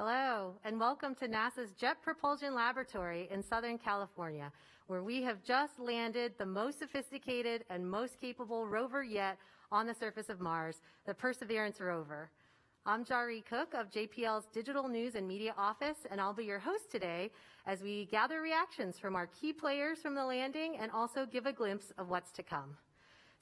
Hello, and welcome to NASA's Jet Propulsion Laboratory in Southern California, where we have just landed the most sophisticated and most capable rover yet on the surface of Mars, the Perseverance Rover. I'm Jari Cook of JPL's Digital News and Media Office, and I'll be your host today as we gather reactions from our key players from the landing and also give a glimpse of what's to come.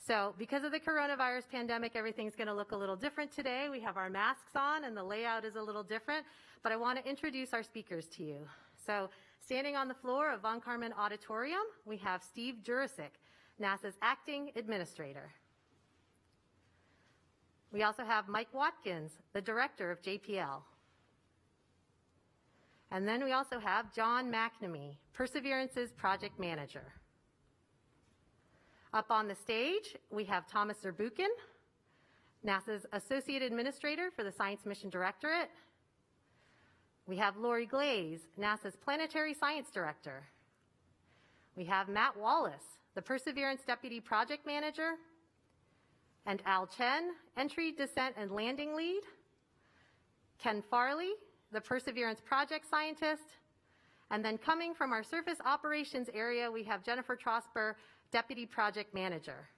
So because of the coronavirus pandemic, everything's going to look a little different today. We have our masks on and the layout is a little different, but I want to introduce our speakers to you. So standing on the floor of Von Karman Auditorium, we have Steve Jurasik, NASA's acting administrator. We also have Mike Watkins, the director of JPL. And then we also have John McNamee, Perseverance's project manager. Up on the stage, we have Thomas Zurbuchen, NASA's Associate Administrator for the Science Mission Directorate. We have Lori Glaze, NASA's Planetary Science Director. We have Matt Wallace, the Perseverance Deputy Project Manager. And Al Chen, Entry, Descent, and Landing Lead. Ken Farley, the Perseverance Project Scientist. And then coming from our surface operations area, we have Jennifer Trosper, Deputy Project Manager.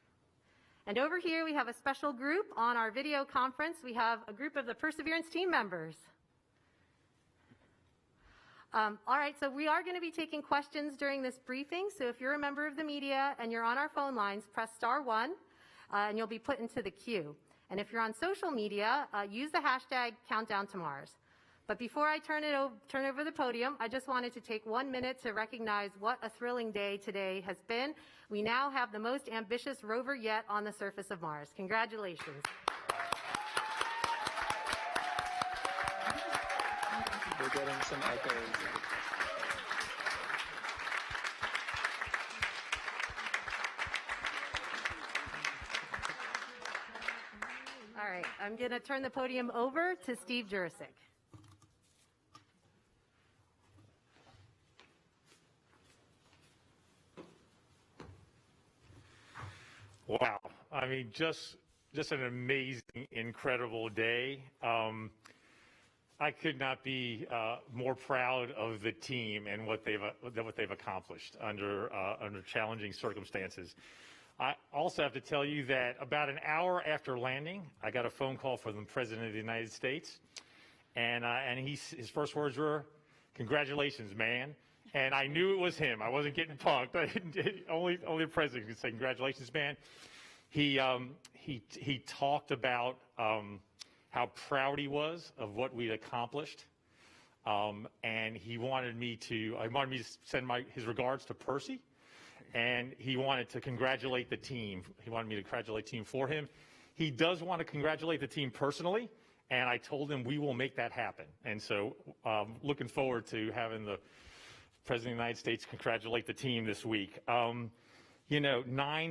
And over here, we have a special group on our video conference. We have a group of the Perseverance team members. All right, so we are going to be taking questions during this briefing. So if you're a member of the media and you're on our phone lines, press *1, and you'll be put into the queue. And if you're on social media, use the hashtag #CountdownToMars. But before I turn over the podium, I just wanted to take 1 minute to recognize what a thrilling day today has been. We now have the most ambitious rover yet on the surface of Mars. Congratulations. We're getting some echoes. All right, I'm going to turn the podium over to Steve Jurasik. Wow. I mean, just an amazing, incredible day. I could not be more proud of the team and what they've accomplished under challenging circumstances. I also have to tell you that about an hour after landing, I got a phone call from the President of the United States, and his first words were, "Congratulations, man." And I knew it was him. I wasn't getting punked. Only the president could say, "Congratulations, man." He talked about how proud he was of what we'd accomplished, and he wanted me to send his regards to Percy, and he wanted to congratulate the team. He wanted me to congratulate the team for him. He does want to congratulate the team personally, and I told him we will make that happen. And so, looking forward to having the President of the United States congratulate the team this week. 9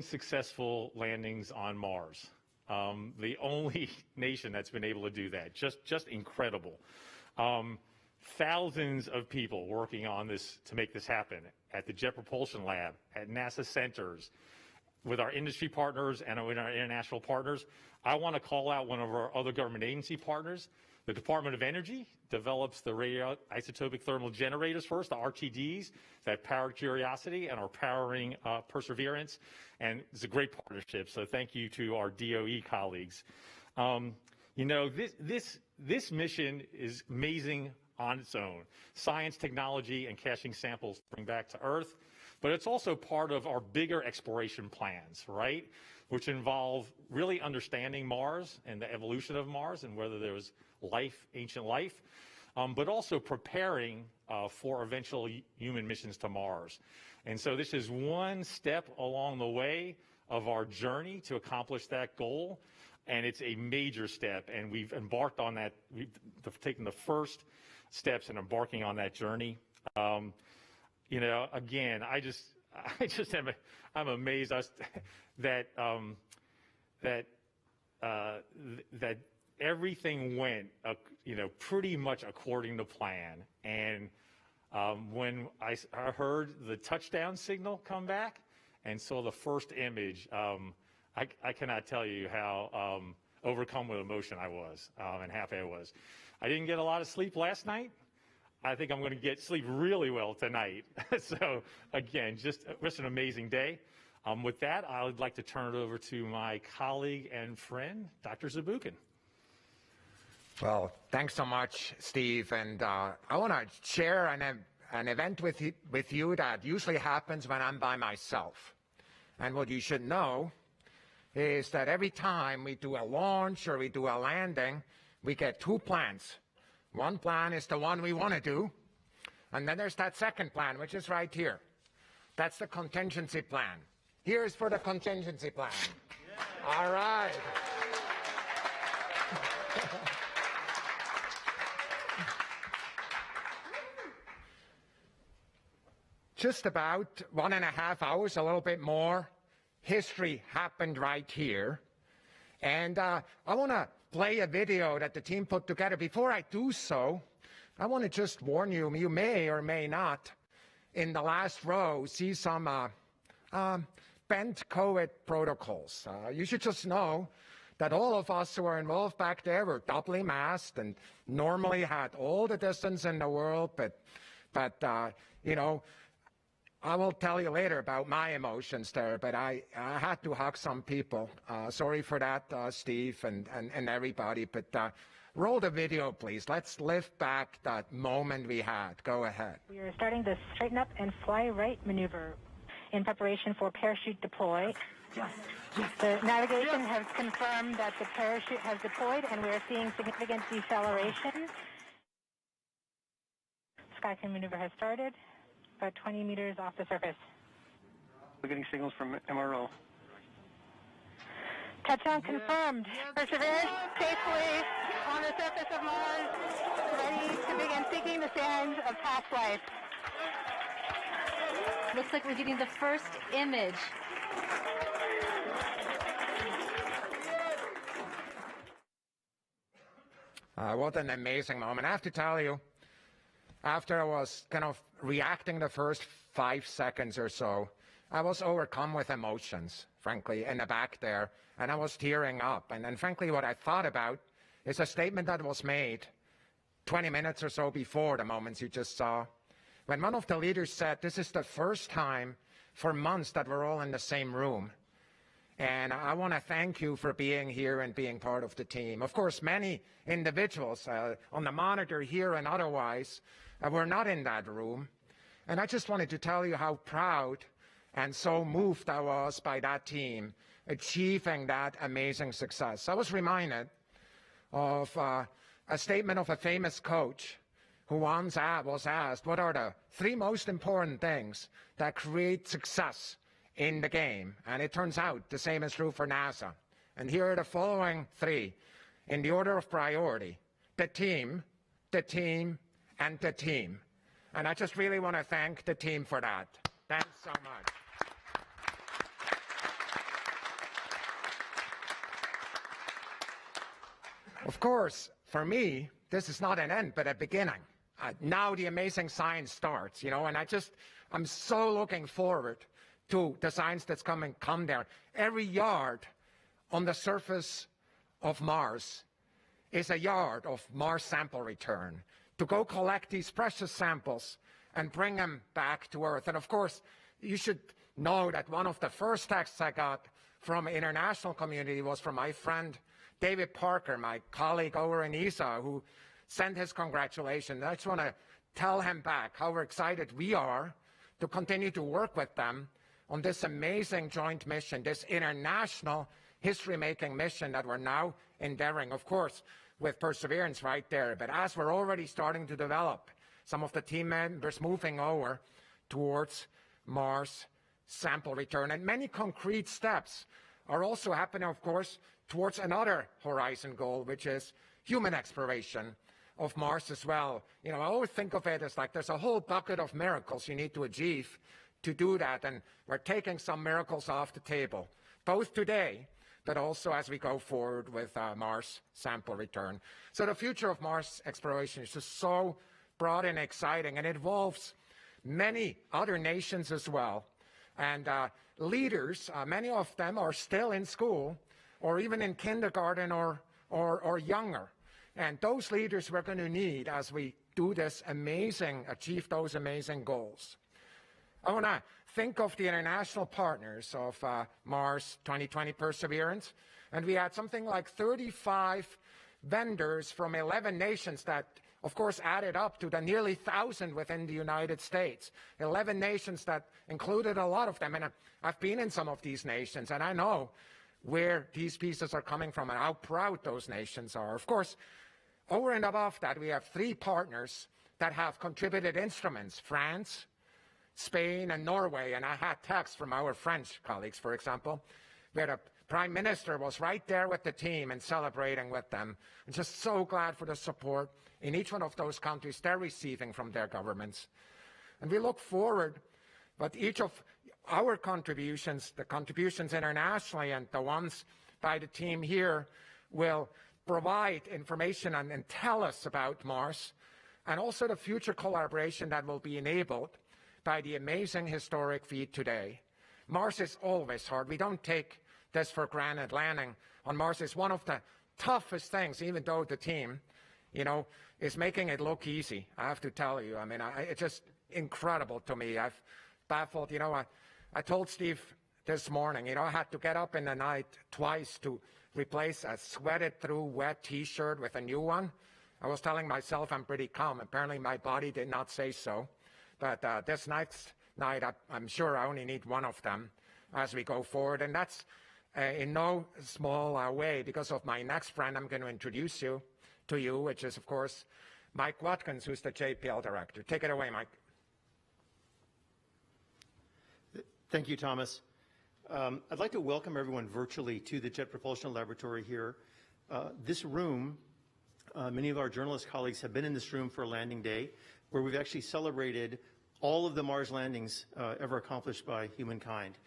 successful landings on Mars. The only nation that's been able to do that. Just incredible. Thousands of people working on this to make this happen at the Jet Propulsion Lab, at NASA centers, with our industry partners and with our international partners. I want to call out one of our other government agency partners. The Department of Energy develops the radioisotopic thermal generators first, the RTDs, that powered Curiosity and are powering Perseverance. And it's a great partnership, so thank you to our DOE colleagues. This mission is amazing on its own. Science, technology, and caching samples to bring back to Earth. But it's also part of our bigger exploration plans, right? Which involve really understanding Mars and the evolution of Mars and whether there was life, ancient life, but also preparing for eventual human missions to Mars. And so this is one step along the way of our journey to accomplish that goal. And it's a major step. And we've embarked on that. We've taken the first steps in embarking on that journey. Again, I'm amazed that everything went, pretty much according to plan. And when I heard the touchdown signal come back and saw the first image, I cannot tell you how overcome with emotion I was and happy I was. I didn't get a lot of sleep last night. I think I'm going to get sleep really well tonight. So again, just an amazing day. With that, I would like to turn it over to my colleague and friend, Dr. Zabukin. Well, thanks so much, Steve. And I want to share an event with you that usually happens when I'm by myself. And what you should know is that every time we do a launch or we do a landing, we get two plans. One plan is the one we want to do, and then there's that second plan, which is right here. That's the contingency plan. Here's for the contingency plan. Yeah. All right. Just about 1.5 hours, a little bit more, history happened right here. And I want to play a video that the team put together. Before I do so, I want to just warn you, you may or may not, in the last row, see some bent COVID protocols. You should just know that all of us who are involved back there were doubly masked and normally had all the distance in the world, but you know, I will tell you later about my emotions there, but I had to hug some people. Sorry for that, Steve and everybody, but roll the video, please. Let's lift back that moment we had. Go ahead. We are starting the straighten up and fly right maneuver in preparation for parachute deploy. Yes. The navigation has confirmed that the parachute has deployed, and we are seeing significant deceleration. Skycam maneuver has started. About 20 meters off the surface. We're getting signals from MRO. Touchdown confirmed. Perseverance safely on the surface of Mars, ready to begin seeking the sands of past life. Looks like we're getting the first image. What an amazing moment. I have to tell you, after I was kind of reacting the first 5 seconds or so, I was overcome with emotions, frankly, in the back there, and I was tearing up. And frankly, what I thought about is a statement that was made 20 minutes or so before the moments you just saw, when one of the leaders said, this is the first time for months that we're all in the same room. And I want to thank you for being here and being part of the team. Of course, many individuals on the monitor here and otherwise were not in that room. And I just wanted to tell you how proud and so moved I was by that team achieving that amazing success. I was reminded of a statement of a famous coach who once was asked, what are the 3 most important things that create success in the game? And it turns out the same is true for NASA. And here are the following 3 in the order of priority: the team, and the team. And I just really want to thank the team for that. Thanks so much. Of course, for me, this is not an end, but a beginning. Now the amazing science starts, you know, and I'm so looking forward to the science that's come there. Every yard on the surface of Mars is a yard of Mars sample return to go collect these precious samples and bring them back to Earth. And of course, you should know that one of the first texts I got from the international community was from my friend David Parker, my colleague over in ESA, who sent his congratulations. I just want to tell him back how excited we are to continue to work with them on this amazing joint mission, this international history-making mission that we're now endeavoring, of course, with Perseverance right there. But as we're already starting to develop some of the team members moving over towards Mars sample return, and many concrete steps are also happening, of course, towards another horizon goal, which is human exploration of Mars as well. You know, I always think of it as like there's a whole bucket of miracles you need to achieve to do that, and we're taking some miracles off the table, both today, but also as we go forward with Mars sample return. So the future of Mars exploration is just so broad and exciting, and it involves many other nations as well. And leaders, many of them are still in school, or even in kindergarten or younger. And those leaders we're going to need as we do this achieve those amazing goals. I want to think of the international partners of Mars 2020 Perseverance, and we had something like 35 vendors from 11 nations that, of course, added up to the nearly 1,000 within the United States. 11 nations that included a lot of them, and I've been in some of these nations, and I know where these pieces are coming from and how proud those nations are. Of course, over and above that, we have 3 partners that have contributed instruments: France, Spain, and Norway. And I had texts from our French colleagues, for example, where the Prime Minister was right there with the team and celebrating with them. I'm just so glad for the support in each one of those countries they're receiving from their governments. And we look forward, but each of our contributions, the contributions internationally and the ones by the team here, will provide information and tell us about Mars, and also the future collaboration that will be enabled by the amazing historic feat today. Mars is always hard. We don't take this for granted. Landing on Mars is one of the toughest things, even though the team, is making it look easy. I have to tell you. I mean, it's just incredible to me. I've baffled, I told Steve this morning, I had to get up in the night twice to replace a sweated through wet t-shirt with a new one. I was telling myself I'm pretty calm. Apparently my body did not say so. But this next night, I'm sure I only need one of them as we go forward. And that's in no small way because of my next friend I'm going to introduce to you, which is, of course, Mike Watkins, who's the JPL director. Take it away, Mike. Thank you, Thomas. I'd like to welcome everyone virtually to the Jet Propulsion Laboratory here. This room, many of our journalist colleagues have been in this room for a landing day where we've actually celebrated all of the Mars landings ever accomplished by humankind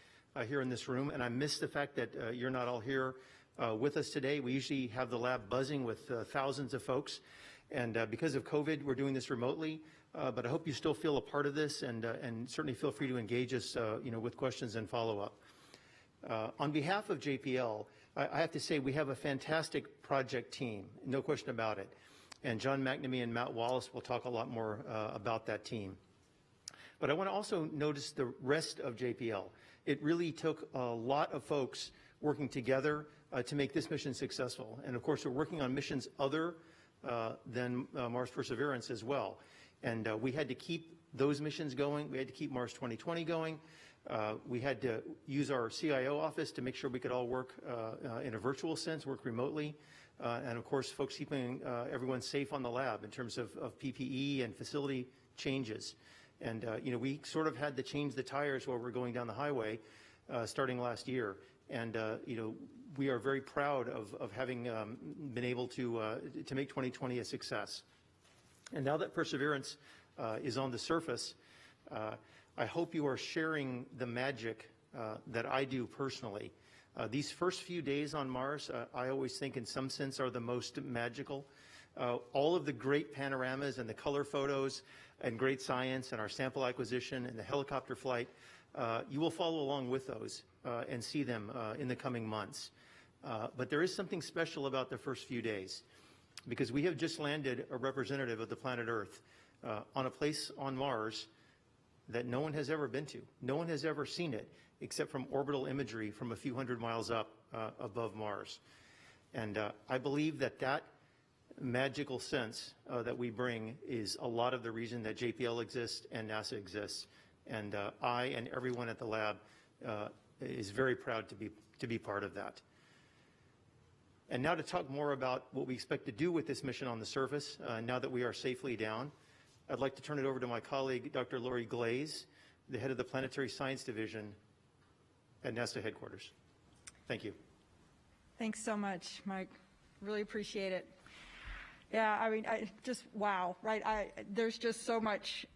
here in this room. And I miss the fact that you're not all here with us today. We usually have the lab buzzing with thousands of folks. And because of COVID, we're doing this remotely. But I hope you still feel a part of this, and certainly feel free to engage us with questions and follow-up. On behalf of JPL, I have to say we have a fantastic project team, no question about it. And John McNamee and Matt Wallace will talk a lot more about that team. But I want to also notice the rest of JPL. It really took a lot of folks working together to make this mission successful. And of course, we're working on missions other than Mars Perseverance as well. And we had to keep those missions going. We had to keep Mars 2020 going. We had to use our CIO office to make sure we could all work in a virtual sense, work remotely. And of course, folks keeping everyone safe on the lab in terms of PPE and facility changes. And we sort of had to change the tires while we're going down the highway starting last year. And we are very proud of having been able to make 2020 a success. And now that Perseverance is on the surface, I hope you are sharing the magic that I do personally. These first few days on Mars, I always think in some sense are the most magical. All of the great panoramas and the color photos and great science and our sample acquisition and the helicopter flight, you will follow along with those and see them in the coming months. But there is something special about the first few days, because we have just landed a representative of the planet Earth on a place on Mars that no one has ever been to. No one has ever seen it except from orbital imagery from a few hundred miles up above Mars. And I believe that that magical sense that we bring is a lot of the reason that JPL exists and NASA exists. And I and everyone at the lab is very proud to be part of that. And now to talk more about what we expect to do with this mission on the surface, now that we are safely down, I'd like to turn it over to my colleague, Dr. Lori Glaze, the head of the Planetary Science Division at NASA headquarters. Thank you. Thanks so much, Mike. Really appreciate it. Yeah, I mean, wow, right? There's just so much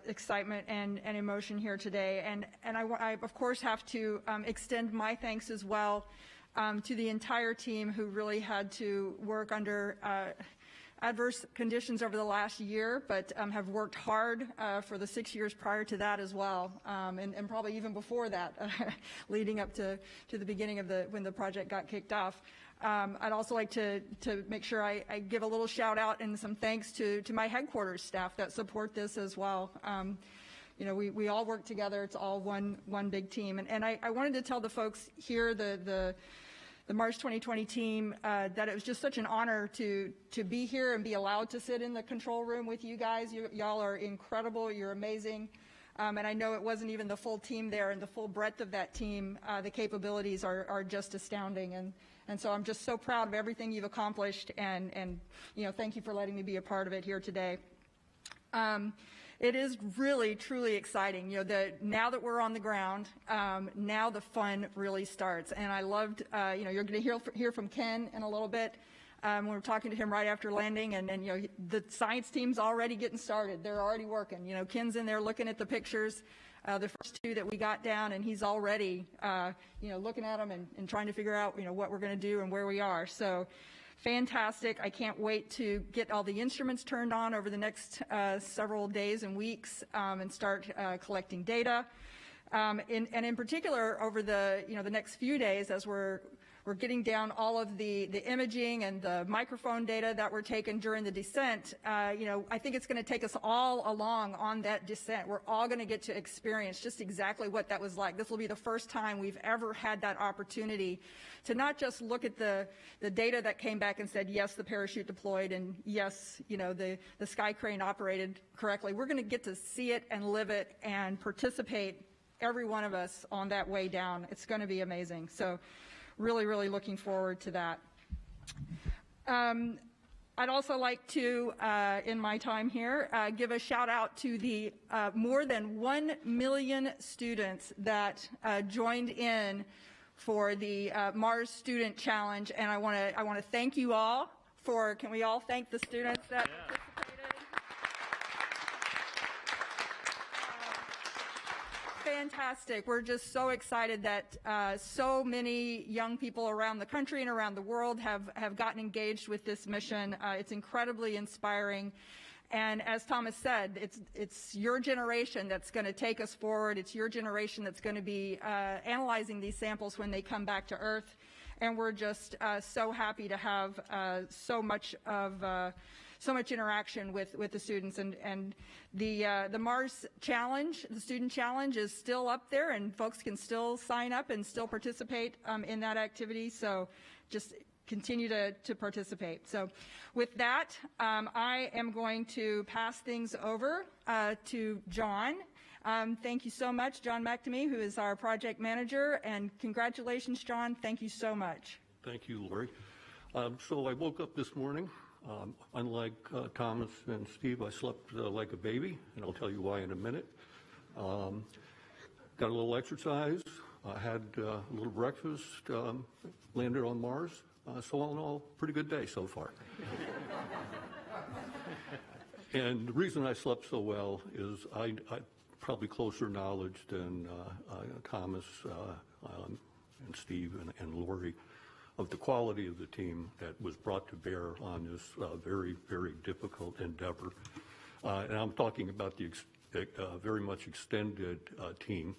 excitement and emotion here today. And I, of course, have to extend my thanks as well to the entire team who really had to work under adverse conditions over the last year, but have worked hard for the 6 years prior to that as well, and probably even before that, leading up to the beginning of when the project got kicked off. I'd also like to make sure I give a little shout out and some thanks to my headquarters staff that support this as well. You know, we all work together. It's all one big team. And I wanted to tell the folks here, the Mars 2020 team, that it was just such an honor to be here and be allowed to sit in the control room with you guys. Y'all are incredible. You're amazing. And I know it wasn't even the full team there, and the full breadth of that team. The capabilities are just astounding. And so I'm just so proud of everything you've accomplished, and you know, thank you for letting me be a part of it here today. It is really, truly exciting. You know, now that we're on the ground, now the fun really starts. And I loved, you know, you're going to hear from Ken in a little bit. We were talking to him right after landing, and you know, the science team's already getting started. They're already working. You know, Ken's in there looking at the pictures, the first two that we got down, and he's already, you know, looking at them and trying to figure out, you know, what we're going to do and where we are. So fantastic. I can't wait to get all the instruments turned on over the next several days and weeks, and start collecting data. And in particular, over the next few days, as we're getting down all of the imaging and the microphone data that were taken during the descent, you know, I think it's going to take us all along on that descent. We're all going to get to experience just exactly what that was like. This will be the first time we've ever had that opportunity to not just look at the data that came back and said, yes, the parachute deployed, and yes, you know, the sky crane operated correctly. We're going to get to see it and live it and participate, every one of us, on that way down. It's going to be amazing. So really, really looking forward to that. I'd also like to, in my time here, give a shout out to the more than 1 million students that joined in for the Mars Student Challenge, and I want to thank you all for. Can we all thank the students that participated? Fantastic. We're just so excited that so many young people around the country and around the world have gotten engaged with this mission. It's incredibly inspiring. And as Thomas said, it's your generation that's going to take us forward. It's your generation that's going to be analyzing these samples when they come back to Earth. And we're just so happy to have so much interaction with the students, and the Mars Challenge, the Student Challenge, is still up there, and folks can still sign up and still participate in that activity. So just continue to participate. So with that, I am going to pass things over to John. Thank you so much, John McNamee, who is our project manager, and congratulations, John. Thank you so much. Thank you, Lori. So I woke up this morning. Unlike Thomas and Steve, I slept like a baby, and I'll tell you why in a minute. Got a little exercise, had a little breakfast, landed on Mars. So all in all, pretty good day so far. And the reason I slept so well is I probably closer knowledge than Thomas and Steve and Lori of the quality of the team that was brought to bear on this very, very difficult endeavor. And I'm talking about the very much extended team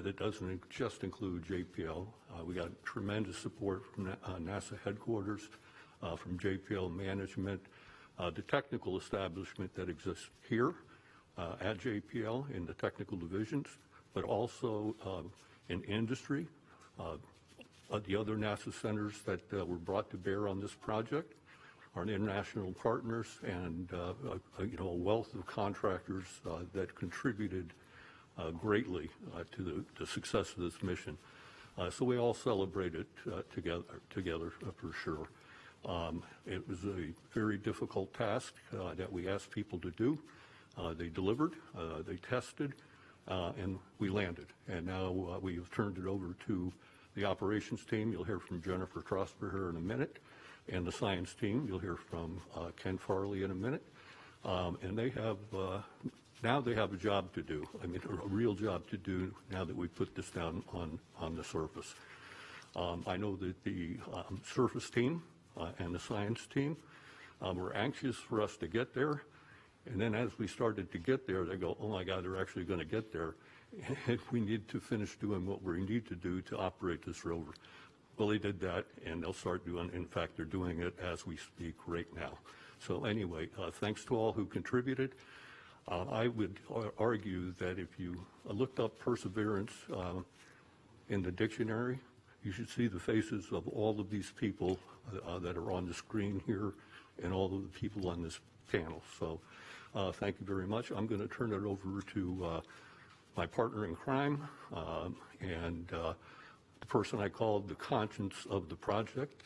that doesn't just include JPL. We got tremendous support from NASA headquarters, from JPL management, the technical establishment that exists here at JPL in the technical divisions, but also in industry, the other NASA centers that were brought to bear on this project, our international partners, and a wealth of contractors that contributed greatly to the success of this mission. So we all celebrated together for sure. It was a very difficult task that we asked people to do. They delivered, they tested, and we landed. And now we have turned it over to the operations team. You'll hear from Jennifer Trosper here in a minute, and the science team. You'll hear from Ken Farley in a minute. And they have now they have a job to do. I mean, a real job to do now that we put this down on the surface. I know that the surface team and the science team were anxious for us to get there. And then as we started to get there, they go, oh my God, they're actually going to get there. And we need to finish doing what we need to do to operate this rover. Well, they did that, and they'll start doing, in fact, they're doing it as we speak right now. So anyway, thanks to all who contributed. I would argue that if you looked up Perseverance in the dictionary, you should see the faces of all of these people that are on the screen here and all of the people on this panel. So thank you very much. I'm going to turn it over to my partner in crime and the person I called the conscience of the project,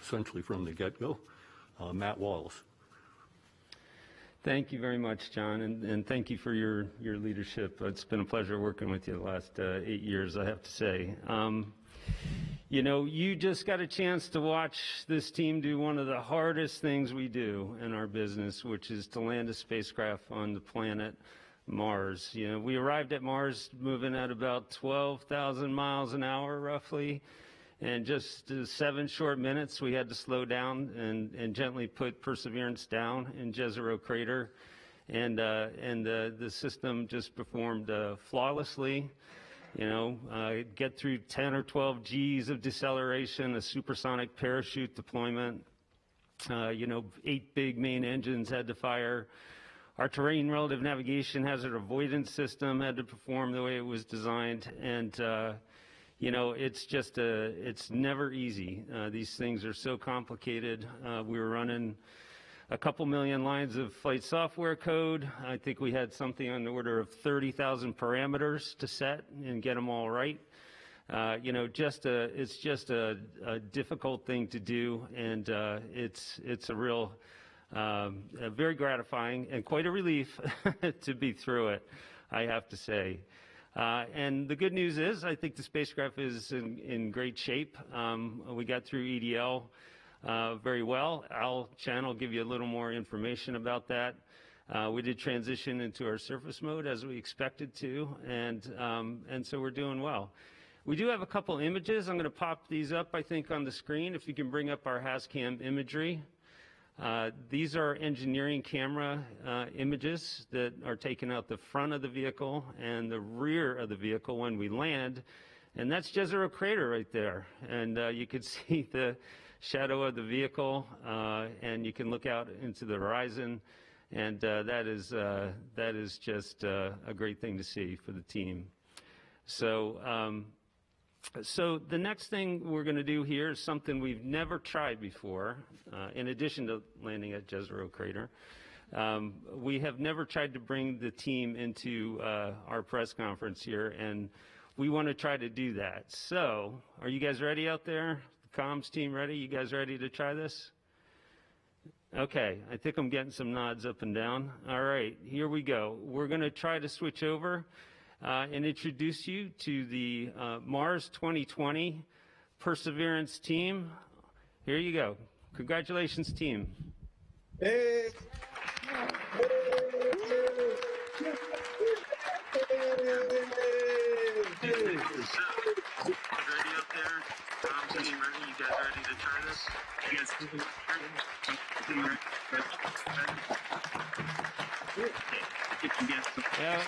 essentially from the get-go, Matt Wallace. Thank you very much, John, and thank you for your leadership. It's been a pleasure working with you the last 8 years, I have to say. You know, you just got a chance to watch this team do one of the hardest things we do in our business, which is to land a spacecraft on the planet Mars. You know, we arrived at Mars moving at about 12,000 miles an hour, roughly. And just 7 short minutes, we had to slow down and gently put Perseverance down in Jezero crater. And the system just performed flawlessly. You know, get through 10 or 12 Gs of deceleration, a supersonic parachute deployment. You know, 8 big main engines had to fire. Our terrain relative navigation hazard avoidance system had to perform the way it was designed. And you know, it's never easy. These things are so complicated. We were running a couple million lines of flight software code. I think we had something on the order of 30,000 parameters to set and get them all right. You know, it's just a difficult thing to do, and it's a real, very gratifying and quite a relief to be through it, I have to say. And the good news is, I think the spacecraft is in great shape. We got through EDL very well. Al Chan will give you a little more information about that. We did transition into our surface mode as we expected to, and so we're doing well. We do have a couple images. I'm going to pop these up, I think, on the screen. If you can bring up our HazCam imagery. These are engineering camera images that are taken out the front of the vehicle and the rear of the vehicle when we land. And that's Jezero crater right there. And you can see the shadow of the vehicle, and you can look out into the horizon. And that is just a great thing to see for the team. So, so the next thing we're going to do here is something we've never tried before, in addition to landing at Jezero crater. We have never tried to bring the team into our press conference here, and we want to try to do that. So, are you guys ready out there? The comms team ready? You guys ready to try this? Okay, I think I'm getting some nods up and down. All right, here we go. We're going to try to switch over and introduce you to the Mars 2020 Perseverance team. Here you go. Congratulations, team. Hey. Ready up there? Tom's getting ready. You guys ready to try this? Yes. Yeah.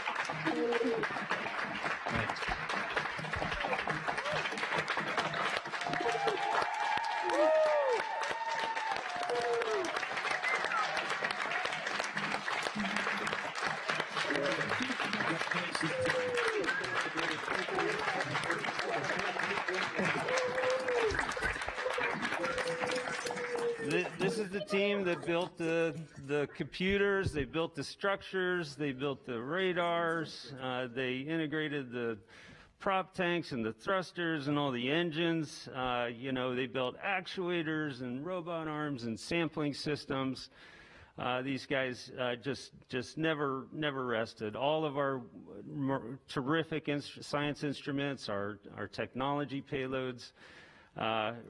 This is the team that built the computers, they built the structures, they built the radars, they integrated the prop tanks and the thrusters and all the engines. You know, they built actuators and robot arms and sampling systems. These guys just never rested. All of our terrific science instruments, our technology payloads,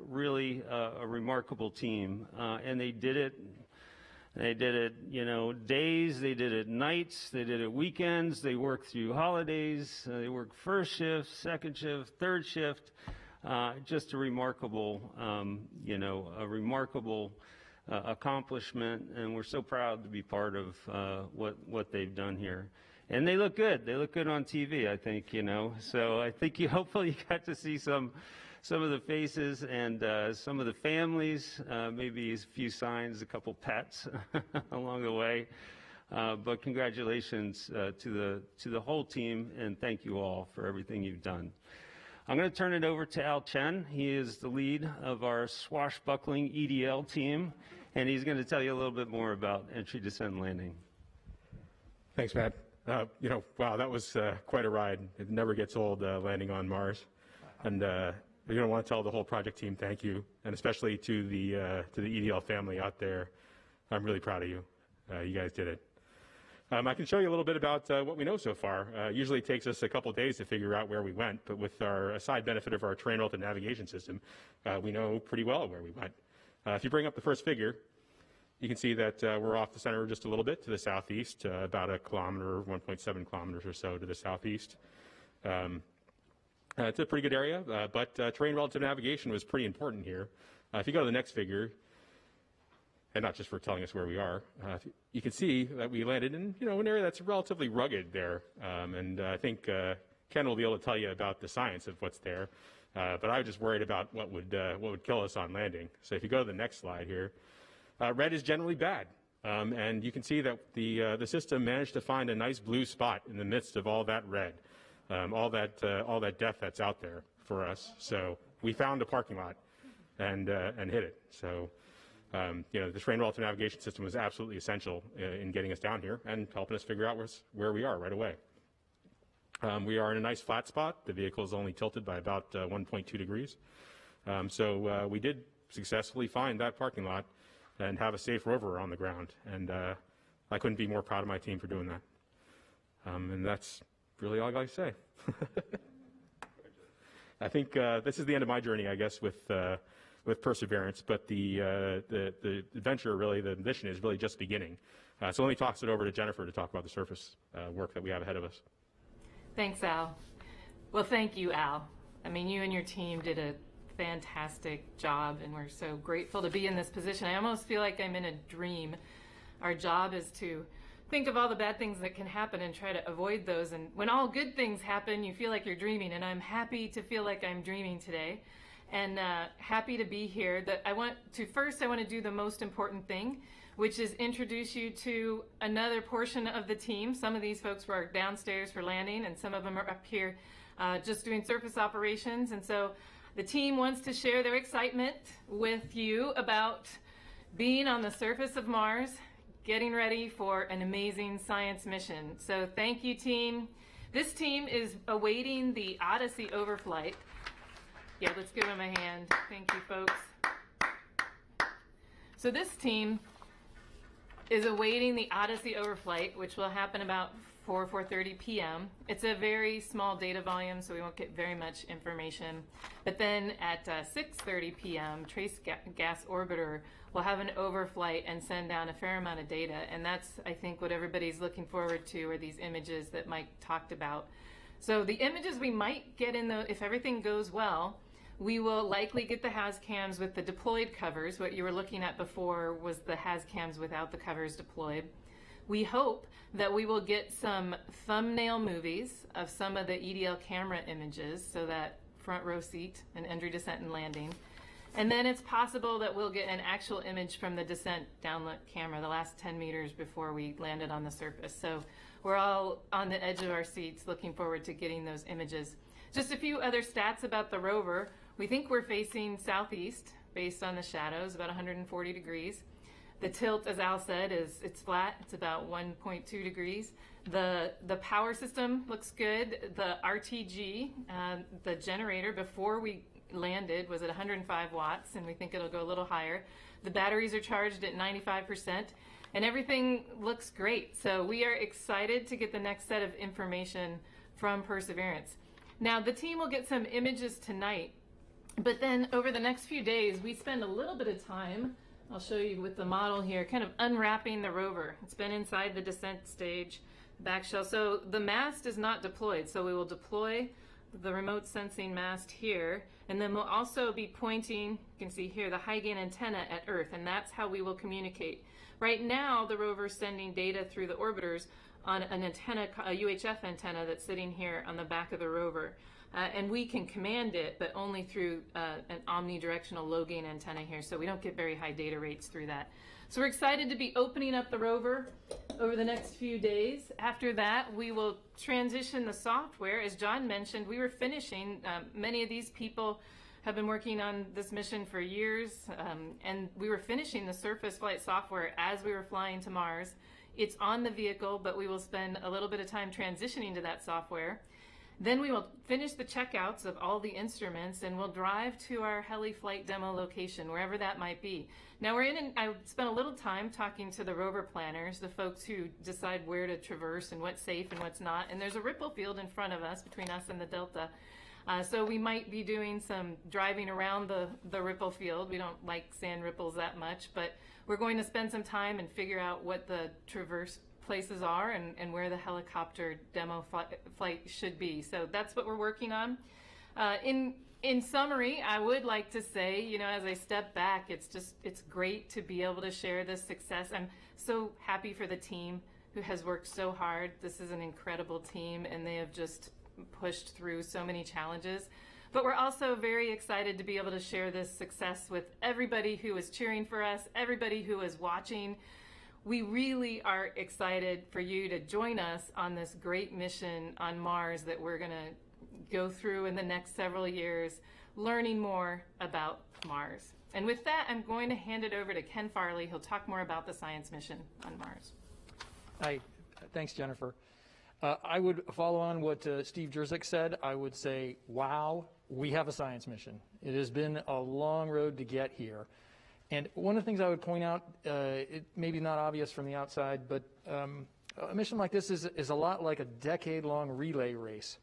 really a remarkable team. And they did it, you know, days, they did it nights, they did it weekends, they worked through holidays, they worked first shift, second shift, third shift. Just a remarkable, you know, a remarkable accomplishment, and we're so proud to be part of what they've done here. And they look good. They look good on TV, I think, you know. So I think hopefully you got to see some of the faces and some of the families, maybe a few signs, a couple pets along the way. But congratulations to the whole team, and thank you all for everything you've done. I'm going to turn it over to Al Chen. He is the lead of our swashbuckling EDL team, and he's going to tell you a little bit more about entry, descent, and landing. Thanks, Matt. You know, wow, that was quite a ride. It never gets old landing on Mars. And you're going to want to tell the whole project team thank you, and especially to the EDL family out there. I'm really proud of you. You guys did it. I can show you a little bit about what we know so far. Usually it takes us a couple days to figure out where we went, but with our side benefit of our terrain-related navigation system, we know pretty well where we went. If you bring up the first figure, you can see that we're off the center just a little bit to the southeast, about a kilometer, 1.7 kilometers or so to the southeast. It's a pretty good area, but terrain relative navigation was pretty important here. If you go to the next figure, and not just for telling us where we are, you can see that we landed in, you know, an area that's relatively rugged there. And I think Ken will be able to tell you about the science of what's there. But I was just worried about what would kill us on landing. So if you go to the next slide here, red is generally bad. And you can see that the system managed to find a nice blue spot in the midst of all that red, all that death that's out there for us. So we found a parking lot and hit it. So. You know, the terrain relative navigation system was absolutely essential in getting us down here and helping us figure out where we are right away. We are in a nice flat spot. The vehicle is only tilted by about 1.2 degrees. So we did successfully find that parking lot and have a safe rover on the ground. And I couldn't be more proud of my team for doing that. And that's really all I got to say. I think this is the end of my journey, I guess, with Perseverance, but the adventure, really, the mission is really just beginning. So let me toss it over to Jennifer to talk about the surface work that we have ahead of us. Thanks, Al. Well, thank you, Al. I mean, you and your team did a fantastic job, and we're so grateful to be in this position. I almost feel like I'm in a dream. Our job is to think of all the bad things that can happen and try to avoid those. And when all good things happen, you feel like you're dreaming, and I'm happy to feel like I'm dreaming today. And happy to be here. I want to do the most important thing, which is introduce you to another portion of the team. Some of these folks were downstairs for landing, and some of them are up here just doing surface operations. And so the team wants to share their excitement with you about being on the surface of Mars, getting ready for an amazing science mission. So thank you, team. This team is awaiting the Odyssey overflight. Yeah, let's give them a hand. Thank you, folks. So this team is awaiting the Odyssey overflight, which will happen about 4:30 p.m. It's a very small data volume, so we won't get very much information. But then at 6:30 p.m., Trace Gas Orbiter will have an overflight and send down a fair amount of data. And that's, I think, what everybody's looking forward to, are these images that Mike talked about. So the images we might get if everything goes well, we will likely get the HazCams with the deployed covers. What you were looking at before was the HazCams without the covers deployed. We hope that we will get some thumbnail movies of some of the EDL camera images, so that front row seat and entry, descent, and landing. And then it's possible that we'll get an actual image from the descent downlit camera, the last 10 meters before we landed on the surface. So we're all on the edge of our seats looking forward to getting those images. Just a few other stats about the rover. We think we're facing southeast based on the shadows, about 140 degrees. The tilt, as Al said, it's flat. It's about 1.2 degrees. The power system looks good. The RTG, the generator, before we landed was at 105 watts, and we think it'll go a little higher. The batteries are charged at 95%, and everything looks great. So we are excited to get the next set of information from Perseverance. Now, the team will get some images tonight, but then over the next few days, we spend a little bit of time, I'll show you with the model here, kind of unwrapping the rover. It's been inside the descent stage, back shell. So the mast is not deployed, so we will deploy the remote sensing mast here, and then we'll also be pointing, you can see here, the high gain antenna at Earth, and that's how we will communicate. Right now, the rover's sending data through the orbiters on an antenna, a UHF antenna that's sitting here on the back of the rover. And we can command it, but only through an omnidirectional low gain antenna here, so we don't get very high data rates through that. So we're excited to be opening up the rover over the next few days. After that, we will transition the software. As John mentioned, we were finishing, many of these people have been working on this mission for years, and we were finishing the surface flight software as we were flying to Mars. It's on the vehicle, but we will spend a little bit of time transitioning to that software. Then we will finish the checkouts of all the instruments, and we'll drive to our heli flight demo location, wherever that might be. Now I spent a little time talking to the rover planners, the folks who decide where to traverse and what's safe and what's not. And there's a ripple field in front of us, between us and the Delta. So we might be doing some driving around the ripple field. We don't like sand ripples that much, but we're going to spend some time and figure out what the traverse places are and where the helicopter demo flight should be. So that's what we're working on. In summary, I would like to say, you know, as I step back, it's great to be able to share this success. I'm so happy for the team who has worked so hard. This is an incredible team, and they have just pushed through so many challenges. But we're also very excited to be able to share this success with everybody who is cheering for us, everybody who is watching. We really are excited for you to join us on this great mission on Mars that we're going to go through in the next several years, learning more about Mars. And with that, I'm going to hand it over to Ken Farley. He'll talk more about the science mission on Mars. Hi, thanks, Jennifer. I would follow on what Steve Jerzyk said. I would say, wow, we have a science mission. It has been a long road to get here. And one of the things I would point out, it may be not obvious from the outside, but a mission like this is a lot like a decade-long relay race.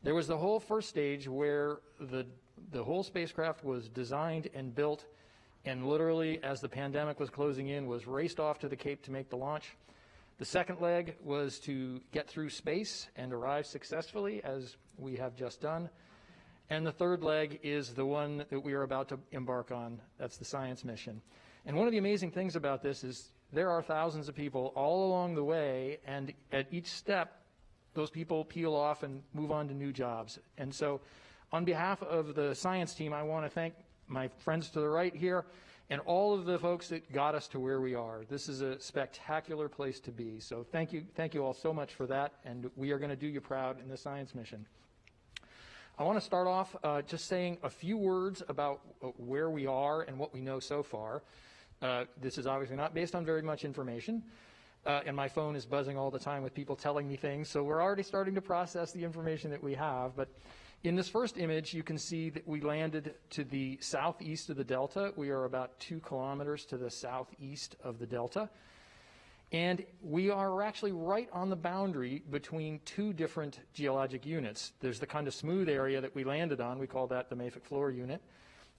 There was the whole first stage where the whole spacecraft was designed and built, and literally, as the pandemic was closing in, was raced off to the Cape to make the launch. The second leg was to get through space and arrive successfully, as we have just done. And the third leg is the one that we are about to embark on. That's the science mission. And one of the amazing things about this is there are thousands of people all along the way, and at each step, those people peel off and move on to new jobs. And so on behalf of the science team, I want to thank my friends to the right here and all of the folks that got us to where we are. This is a spectacular place to be. So thank you all so much for that, and we are going to do you proud in the science mission. I want to start off just saying a few words about where we are and what we know so far. This is obviously not based on very much information, and my phone is buzzing all the time with people telling me things, so we're already starting to process the information that we have. But in this first image, you can see that we landed to the southeast of the Delta. We are about 2 kilometers to the southeast of the Delta. And we are actually right on the boundary between 2 different geologic units. There's the kind of smooth area that we landed on. We call that the mafic floor unit.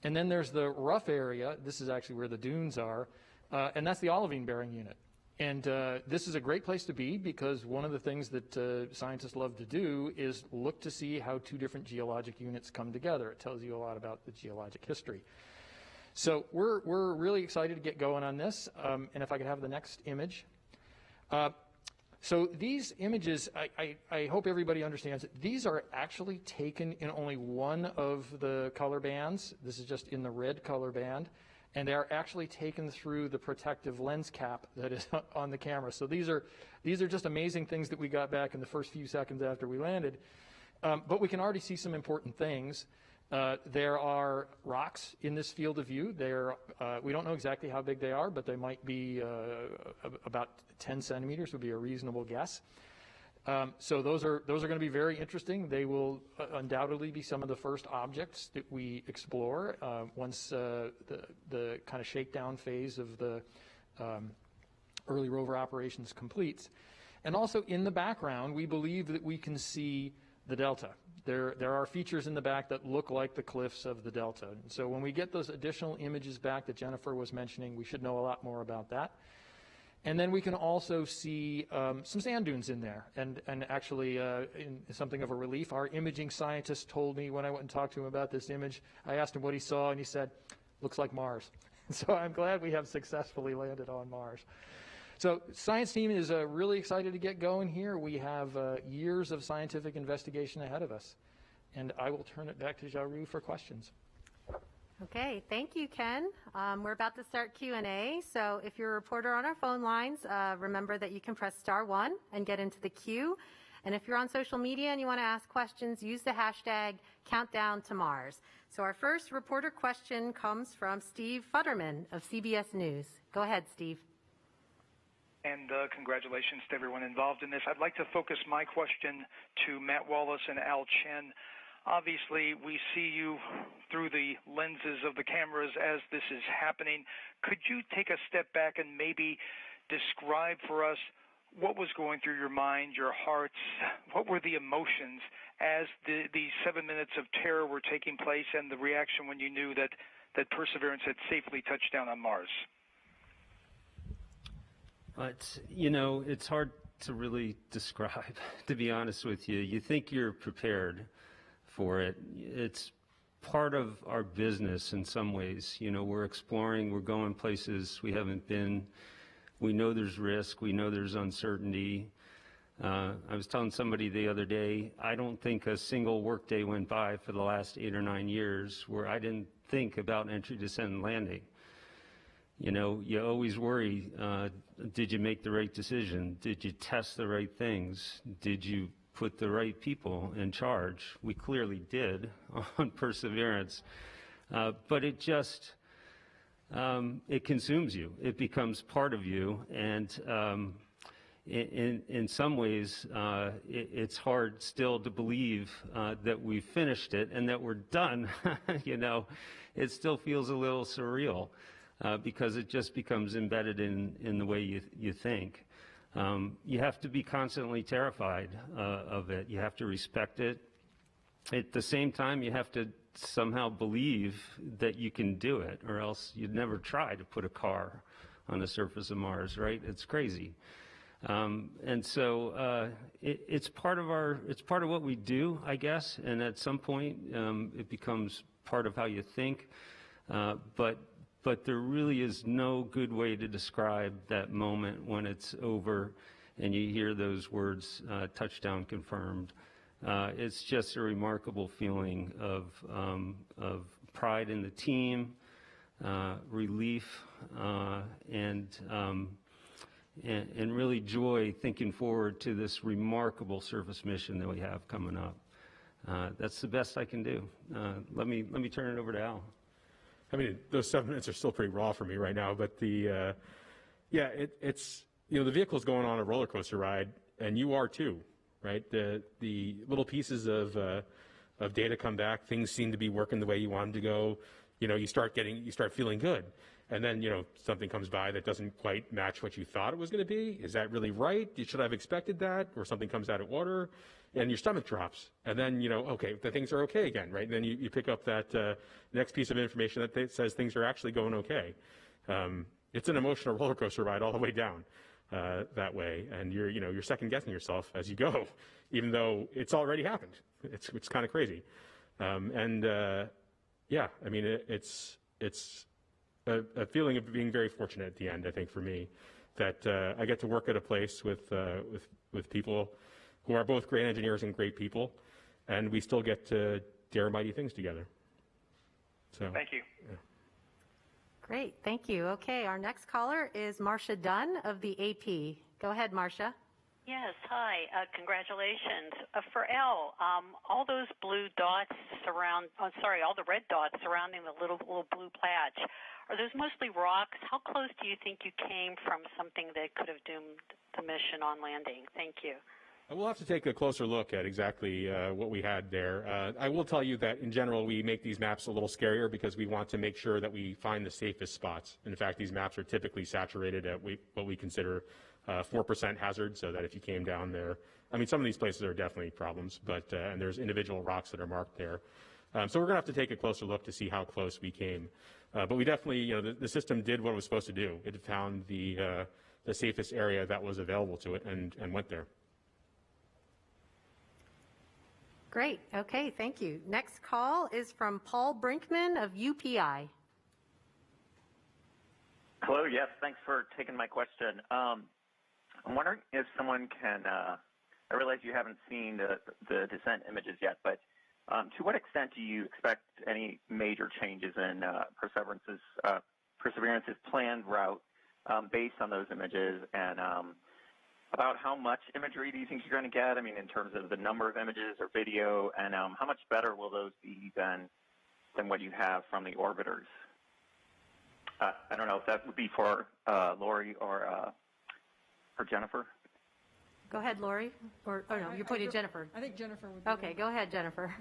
And then there's the rough area. This is actually where the dunes are. And that's the olivine-bearing unit. And this is a great place to be because one of the things that scientists love to do is look to see how 2 different geologic units come together. It tells you a lot about the geologic history. So we're really excited to get going on this. And if I could have the next image. So these images, I hope everybody understands that these are actually taken in only one of the color bands. This is just in the red color band. And they are actually taken through the protective lens cap that is on the camera. So these are just amazing things that we got back in the first few seconds after we landed. But we can already see some important things. There are rocks in this field of view. We don't know exactly how big they are, but they might be about 10 centimeters would be a reasonable guess. So those are going to be very interesting. They will undoubtedly be some of the first objects that we explore once the kind of shakedown phase of the early rover operations completes. And also in the background, we believe that we can see the Delta. There are features in the back that look like the cliffs of the Delta. And so when we get those additional images back that Jennifer was mentioning, we should know a lot more about that. And then we can also see some sand dunes in there. And actually, in something of a relief, our imaging scientist told me when I went and talked to him about this image, I asked him what he saw, and he said, looks like Mars. So I'm glad we have successfully landed on Mars. So science team is really excited to get going here. We have years of scientific investigation ahead of us. And I will turn it back to Jaru for questions. Okay, thank you, Ken. We're about to start Q&A, so if you're a reporter on our phone lines, remember that you can press *1 and get into the queue. And if you're on social media and you want to ask questions, use the hashtag #CountdownToMars. So our first reporter question comes from Steve Futterman of CBS News. Go ahead, Steve. And congratulations to everyone involved in this. I'd like to focus my question to Matt Wallace and Al Chen. Obviously, we see you through the lenses of the cameras as this is happening. Could you take a step back and maybe describe for us what was going through your mind, your hearts? What were the emotions as the 7 minutes of terror were taking place and the reaction when you knew that Perseverance had safely touched down on Mars? It's hard to really describe, to be honest with you. You think you're prepared for it. It's part of our business in some ways. We're exploring, we're going places we haven't been. We know there's risk, we know there's uncertainty. I was telling somebody the other day, I don't think a single workday went by for the last 8 or 9 years where I didn't think about entry, descent, and landing. You always worry, did you make the right decision? Did you test the right things? Did you put the right people in charge? We clearly did on Perseverance, but it just, it consumes you. It becomes part of you, and in some ways, it's hard still to believe that we finished it and that we're done. It still feels a little surreal. Because it just becomes embedded in the way you think. You have to be constantly terrified of it. You have to respect it. At the same time, you have to somehow believe that you can do it, or else you'd never try to put a car on the surface of Mars, right? It's crazy. And so it's part of what we do, I guess. And at some point, it becomes part of how you think. But there really is no good way to describe that moment when it's over and you hear those words, touchdown confirmed. It's just a remarkable feeling of pride in the team, relief, and really joy thinking forward to this remarkable surface mission that we have coming up. That's the best I can do. Let me turn it over to Al. I mean, those 7 minutes are still pretty raw for me right now, but the vehicle's going on a roller coaster ride, and you are too, right? The little pieces of data come back, things seem to be working the way you want them to go. You start feeling good, and then something comes by that doesn't quite match what you thought it was going to be. Is that really right? Should I have expected that? Or something comes out of order, and your stomach drops, and then okay, the things are okay again, right? And then you pick up that next piece of information that says things are actually going okay. It's an emotional roller coaster ride all the way down that way, and you're second guessing yourself as you go, even though it's already happened. It's kind of crazy, I mean it's a feeling of being very fortunate at the end. I think for me, that I get to work at a place with people who are both great engineers and great people, and we still get to dare mighty things together. So thank you. Yeah. Great, thank you. Okay, our next caller is Marcia Dunn of the AP. Go ahead, Marcia. Yes, hi. Congratulations. For Al, all those blue dots all the red dots surrounding the little blue patch, are those mostly rocks? How close do you think you came from something that could have doomed the mission on landing? Thank you. We'll have to take a closer look at exactly what we had there. I will tell you that in general we make these maps a little scarier because we want to make sure that we find the safest spots. In fact, these maps are typically saturated at what we consider 4% hazard, so that if you came down there, I mean, some of these places are definitely problems, but and there's individual rocks that are marked there. So we're going to have to take a closer look to see how close we came. But we definitely, the system did what it was supposed to do. It found the the safest area that was available to it and went there. Great. Okay, thank you. Next call is from Paul Brinkman of UPI. Hello, yes, thanks for taking my question. I'm wondering if someone can, I realize you haven't seen the descent images yet, but to what extent do you expect any major changes in Perseverance's planned route based on those images, and about how much imagery do you think you're going to get? I mean, in terms of the number of images or video, and how much better will those be than what you have from the orbiters? I don't know if that would be for Lori or Jennifer. Go ahead, Lori. Or no, you're pointing at Jennifer. I think Jennifer would be Okay, go ahead, Jennifer.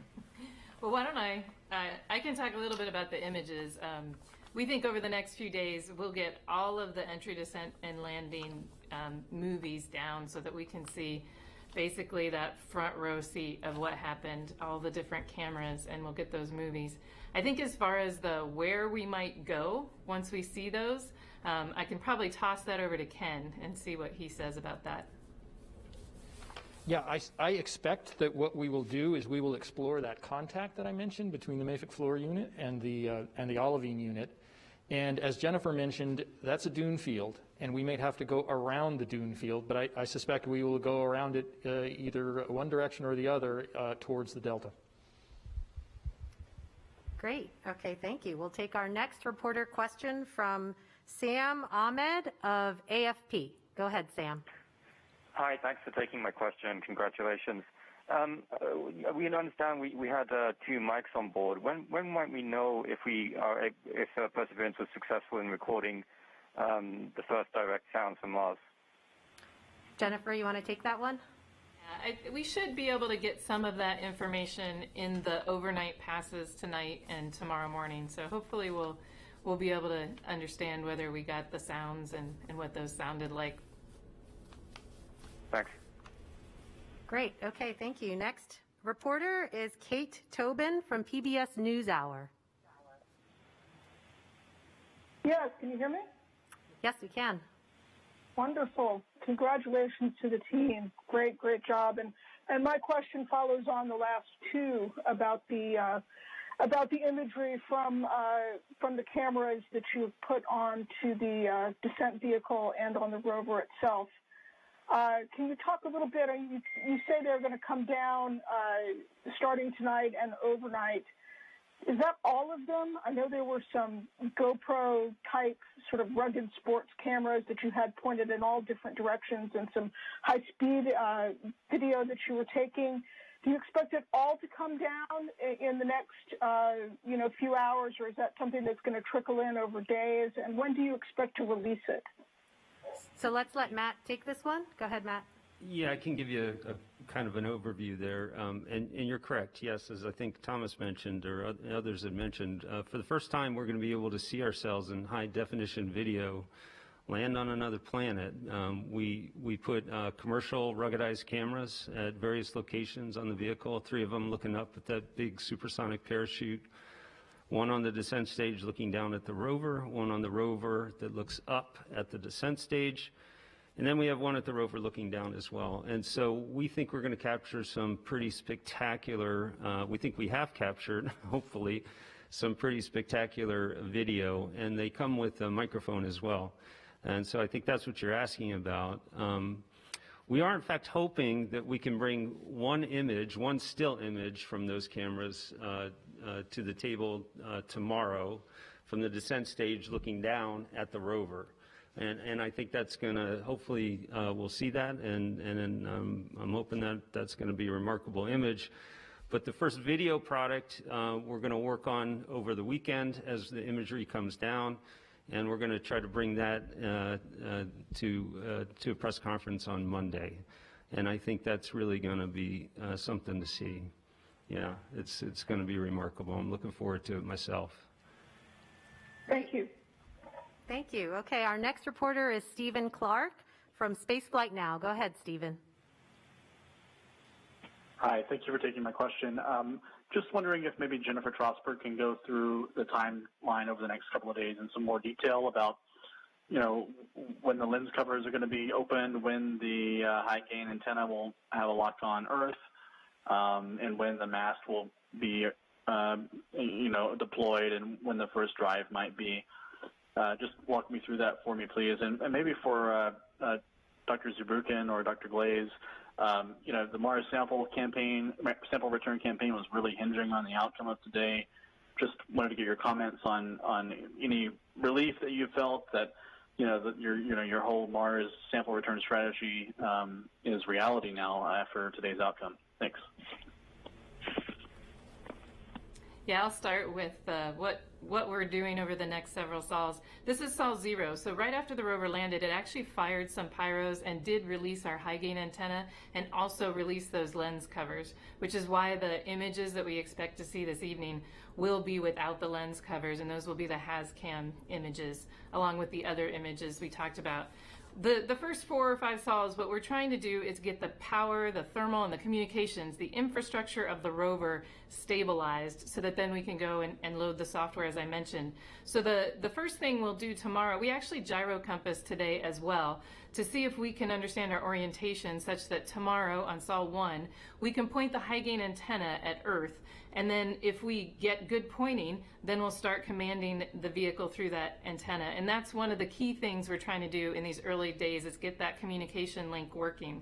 Well, why don't I can talk a little bit about the images. We think over the next few days we'll get all of the entry, descent, and landing movies down so that we can see basically that front row seat of what happened, all the different cameras, and we'll get those movies. I think as far as the where we might go once we see those, I can probably toss that over to Ken and see what he says about that. Yeah, I expect that what we will do is we will explore that contact that I mentioned between the mafic floor unit and the olivine unit. And as Jennifer mentioned, that's a dune field, and we may have to go around the dune field, but I suspect we will go around it either one direction or the other towards the delta. Great. Okay, thank you. We'll take our next reporter question from Sam Ahmed of AFP. Go ahead, Sam. Hi, thanks for taking my question. Congratulations. We understand we had 2 mics on board. When might we know if Perseverance was successful in recording the first direct sound from Mars? Jennifer, you want to take that one? We should be able to get some of that information in the overnight passes tonight and tomorrow morning. So hopefully we'll be able to understand whether we got the sounds and what those sounded like. Thanks. Great. Okay, thank you. Next reporter is Kate Tobin from PBS NewsHour. Yes, can you hear me? Yes, we can. Wonderful. Congratulations to the team. Great job. And my question follows on the last 2 about the imagery from the cameras that you've put onto the descent vehicle and on the rover itself. Can you talk a little bit? You say they're going to come down starting tonight and overnight. Is that all of them? I know there were some GoPro type sort of rugged sports cameras that you had pointed in all different directions and some high speed video that you were taking. Do you expect it all to come down in the next few hours, or is that something that's going to trickle in over days? And when do you expect to release it? So let's let Matt take this one. Go ahead, Matt. Yeah, I can give you a kind of an overview there. And you're correct, yes, as I think Thomas mentioned or others had mentioned, for the first time we're going to be able to see ourselves in high-definition video land on another planet. We put commercial ruggedized cameras at various locations on the vehicle, 3 of them looking up at that big supersonic parachute, 1 on the descent stage looking down at the rover, 1 on the rover that looks up at the descent stage, and then we have 1 at the rover looking down as well. And so we think we're going to capture some pretty spectacular, we think we have captured, hopefully, some pretty spectacular video, and they come with a microphone as well. And so I think that's what you're asking about. We are, in fact, hoping that we can bring 1 image, 1 still image from those cameras to the table tomorrow from the descent stage looking down at the rover. And I think that's going to, hopefully, we'll see that, and I'm hoping that that's going to be a remarkable image. But the first video product we're going to work on over the weekend as the imagery comes down, and we're going to try to bring that to a press conference on Monday. And I think that's really going to be something to see. Yeah, it's going to be remarkable. I'm looking forward to it myself. Thank you. Thank you. Okay, our next reporter is Stephen Clark from Spaceflight Now. Go ahead, Stephen. Hi, thank you for taking my question. Just wondering if maybe Jennifer Trosberg can go through the timeline over the next couple of days in some more detail about when the lens covers are going to be opened, when the high gain antenna will have a lock on Earth, and when the mast will be, deployed, and when the first drive might be. Just walk me through that for me, please. And maybe for Dr. Zurbuchen or Dr. Glaze, the Mars sample return campaign was really hinging on the outcome of today. Just wanted to get your comments on any relief that you felt that your whole Mars sample return strategy is reality now after today's outcome. Thanks. Yeah, I'll start with what we're doing over the next several sols. This is sol 0. So right after the rover landed, it actually fired some pyros and did release our high gain antenna and also release those lens covers, which is why the images that we expect to see this evening will be without the lens covers, and those will be the HazCam images along with the other images we talked about. The first 4 or 5 sols, what we're trying to do is get the power, the thermal, and the communications, the infrastructure of the rover stabilized so that then we can go and load the software, as I mentioned. So the first thing we'll do tomorrow, we actually gyro compass today as well to see if we can understand our orientation such that tomorrow on sol 1, we can point the high gain antenna at Earth. And then if we get good pointing, then we'll start commanding the vehicle through that antenna. And that's one of the key things we're trying to do in these early days is get that communication link working.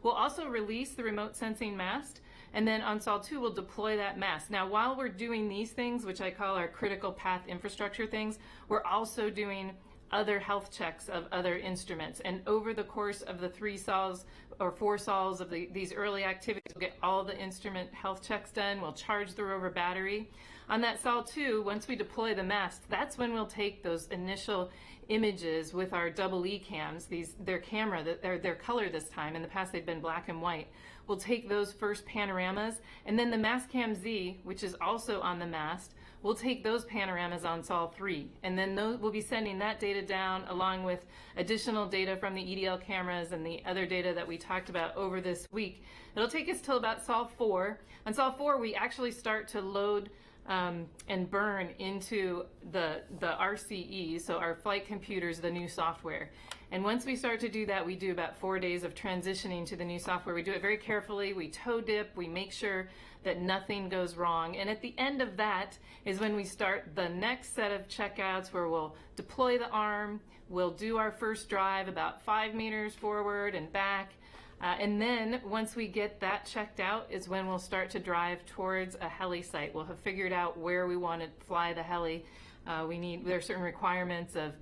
We'll also release the remote sensing mast, and then on sol 2, we'll deploy that mast. Now, while we're doing these things, which I call our critical path infrastructure things, we're also doing other health checks of other instruments. And over the course of the 3 sols or 4 sols of these early activities, we'll get all the instrument health checks done. We'll charge the rover battery. On that sol 2, once we deploy the mast, that's when we'll take those initial images with our double E cams. Their camera, their color this time. In the past, they've been black and white. We'll take those first panoramas, and then the Mastcam Z, which is also on the mast, we'll take those panoramas on sol 3, and then we'll be sending that data down along with additional data from the EDL cameras and the other data that we talked about over this week. It'll take us till about sol 4. On sol 4, we actually start to load and burn into the RCE, so our flight computers, the new software. And once we start to do that, we do about 4 days of transitioning to the new software. We do it very carefully. We toe dip. We make sure that nothing goes wrong. And at the end of that is when we start the next set of checkouts where we'll deploy the arm. We'll do our first drive about 5 meters forward and back. And then once we get that checked out is when we'll start to drive towards a heli site. We'll have figured out where we want to fly the heli. There are certain requirements of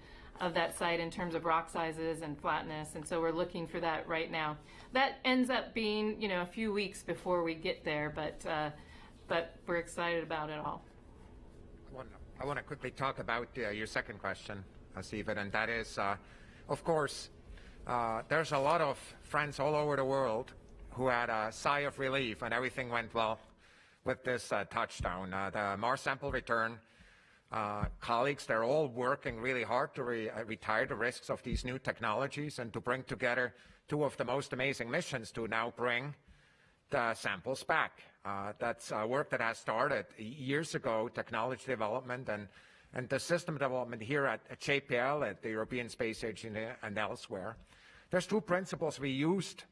that site in terms of rock sizes and flatness, and so we're looking for that right now. That ends up being, a few weeks before we get there, but we're excited about it all. I want to quickly talk about your second question, Stephen, and that is, of course, there's a lot of friends all over the world who had a sigh of relief when everything went well with this touchdown. The Mars sample return colleagues, they're all working really hard to retire the risks of these new technologies and to bring together 2 of the most amazing missions to now bring the samples back. That's work that has started years ago, technology development and the system development here at JPL, at the European Space Agency and elsewhere. There's 2 principles we used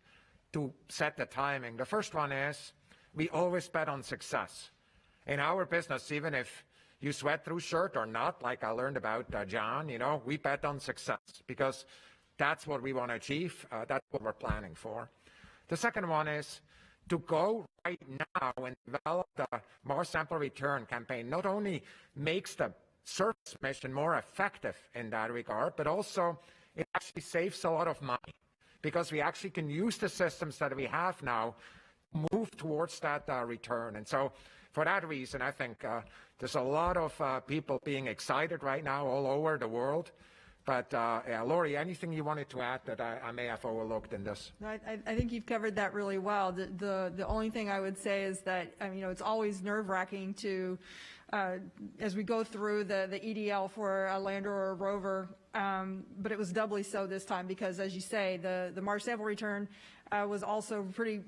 to set the timing. The first one is we always bet on success. In our business, even if you sweat through shirt or not, like I learned about John, we bet on success because that's what we want to achieve. That's what we're planning for. The second one is to go right now and develop the Mars sample return campaign. Not only makes the surface mission more effective in that regard, but also it actually saves a lot of money because we actually can use the systems that we have now to move towards that return. And so for that reason, I think there's a lot of people being excited right now all over the world. But Lori, anything you wanted to add that I may have overlooked in this? I think you've covered that really well. The only thing I would say is that it's always nerve-wracking to as we go through the EDL for a lander or a rover, but it was doubly so this time because, as you say, the Mars sample return was also pretty,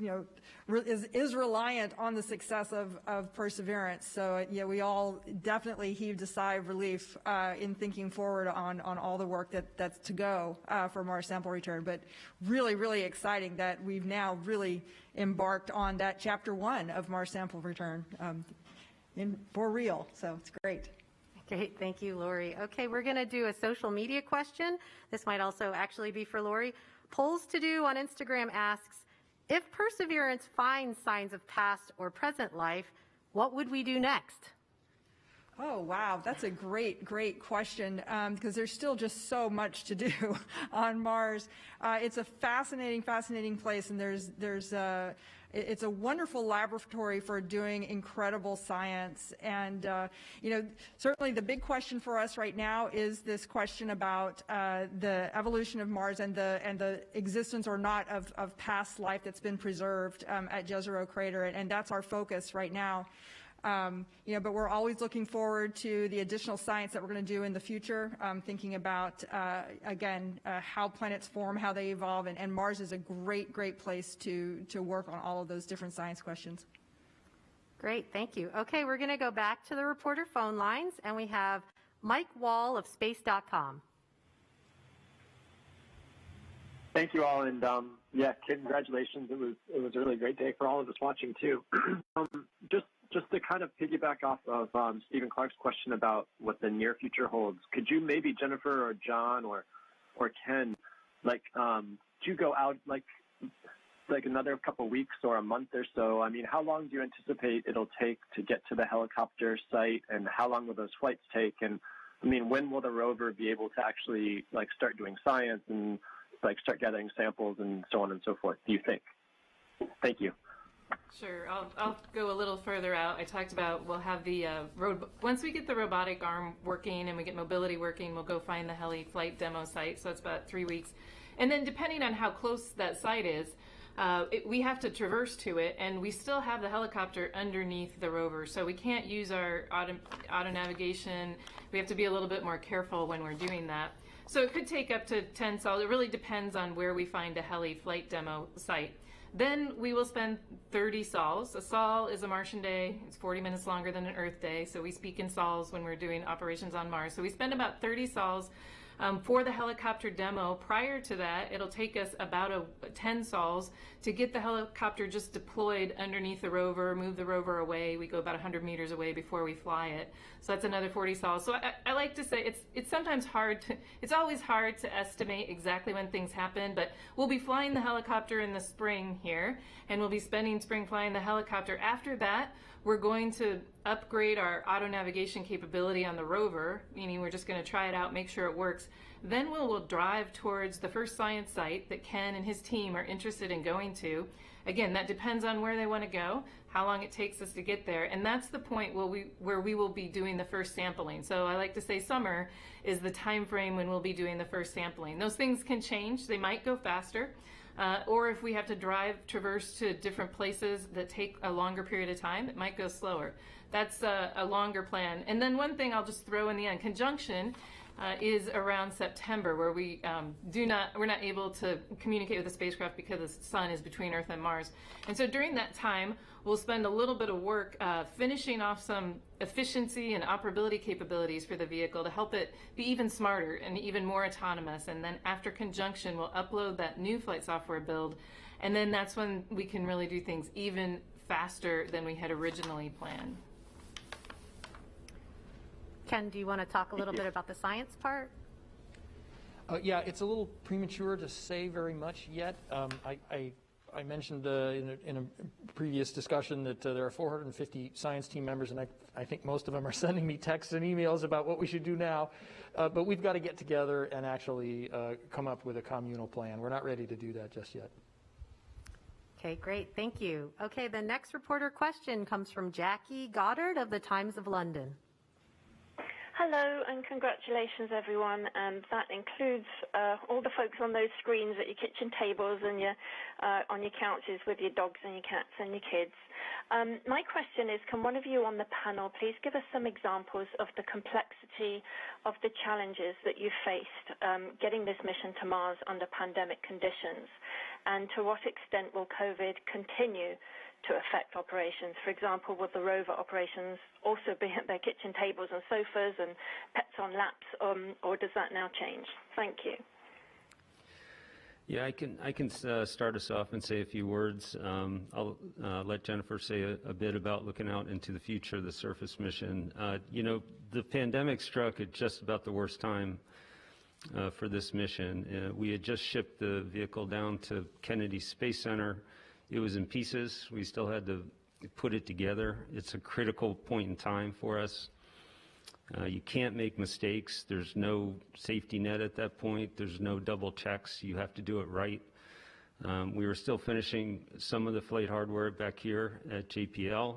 is reliant on the success of Perseverance. So, yeah, we all definitely heaved a sigh of relief in thinking forward on all the work that's to go for Mars sample return. But really, really exciting that we've now really embarked on that chapter 1 of Mars sample return for real. So it's great. Great, thank you, Lori. Okay, we're going to do a social media question. This might also actually be for Lori. Polls to do on Instagram asks, if Perseverance finds signs of past or present life, what would we do next? Oh, wow. That's a great, great question because there's still just so much to do on Mars. It's a fascinating, fascinating place, and it's a wonderful laboratory for doing incredible science. And, certainly the big question for us right now is this question about the evolution of Mars and the existence or not of past life that's been preserved at Jezero Crater. And that's our focus right now. But we're always looking forward to the additional science that we're going to do in the future, thinking about, how planets form, how they evolve, and Mars is a great, great place to work on all of those different science questions. Great, thank you. Okay, we're going to go back to the reporter phone lines, and we have Mike Wall of Space.com. Thank you all, and congratulations. It was a really great day for all of us watching too. Just to kind of piggyback off of Stephen Clark's question about what the near future holds, could you maybe, Jennifer or John or Ken, do you go out like another couple weeks or a month or so? I mean, how long do you anticipate it'll take to get to the helicopter site, and how long will those flights take? And I mean, when will the rover be able to actually start doing science and start gathering samples and so on and so forth, do you think? Thank you. Sure, I'll go a little further out. I talked about we'll have the once we get the robotic arm working and we get mobility working, we'll go find the heli flight demo site. So it's about 3 weeks, and then depending on how close that site is, we have to traverse to it, and we still have the helicopter underneath the rover, so we can't use our auto navigation. We have to be a little bit more careful when we're doing that. So it could take up to 10 sols. It really depends on where we find a heli flight demo site. Then we will spend 30 sols. A sol is a Martian day. It's 40 minutes longer than an Earth day, so we speak in sols when we're doing operations on Mars. So we spend about 30 sols for the helicopter demo. Prior to that, it'll take us about 10 sols to get the helicopter just deployed underneath the rover, move the rover away. We go about 100 meters away before we fly it. So that's another 40 sols. So I like to say it's sometimes hard to, it's always hard to estimate exactly when things happen, but we'll be flying the helicopter in the spring here, and we'll be spending spring flying the helicopter. After that, we're going to upgrade our auto navigation capability on the rover, meaning we're just going to try it out, make sure it works. Then we'll drive towards the first science site that Ken and his team are interested in going to. Again, that depends on where they want to go, how long it takes us to get there, and that's the point where we will be doing the first sampling. So I like to say summer is the time frame when we'll be doing the first sampling. Those things can change. They might go faster. Or if we have to traverse to different places that take a longer period of time, it might go slower. That's a longer plan. And then one thing I'll just throw in the end, conjunction is around September, where we're not able to communicate with the spacecraft because the sun is between Earth and Mars. And so during that time, we'll spend a little bit of work finishing off some efficiency and operability capabilities for the vehicle to help it be even smarter and even more autonomous. And then after conjunction, we'll upload that new flight software build. And then that's when we can really do things even faster than we had originally planned. Ken, do you want to talk a little bit about the science part? Yeah, it's a little premature to say very much yet. I mentioned in a previous discussion that there are 450 science team members, and I think most of them are sending me texts and emails about what we should do now. But we've got to get together and actually come up with a communal plan. We're not ready to do that just yet. Okay, great. Thank you. Okay, the next reporter question comes from Jackie Goddard of the Times of London. Hello and congratulations everyone, and that includes all the folks on those screens at your kitchen tables and your on your couches with your dogs and your cats and your kids. My question is, can one of you on the panel please give us some examples of the complexity of the challenges that you faced getting this mission to Mars under pandemic conditions, and to what extent will COVID continue to affect operations? For example, will the rover operations also be at their kitchen tables and sofas and pets on laps, or does that now change? Thank you. Yeah, I can start us off and say a few words. I'll let Jennifer say a bit about looking out into the future of the surface mission. You know, the pandemic struck at just about the worst time for this mission. We had just shipped the vehicle down to Kennedy Space Center. It was in pieces. We still had to put it together. It's a critical point in time for us. You can't make mistakes. There's no safety net at that point. There's no double checks. You have to do it right. We were still finishing some of the flight hardware back here at JPL.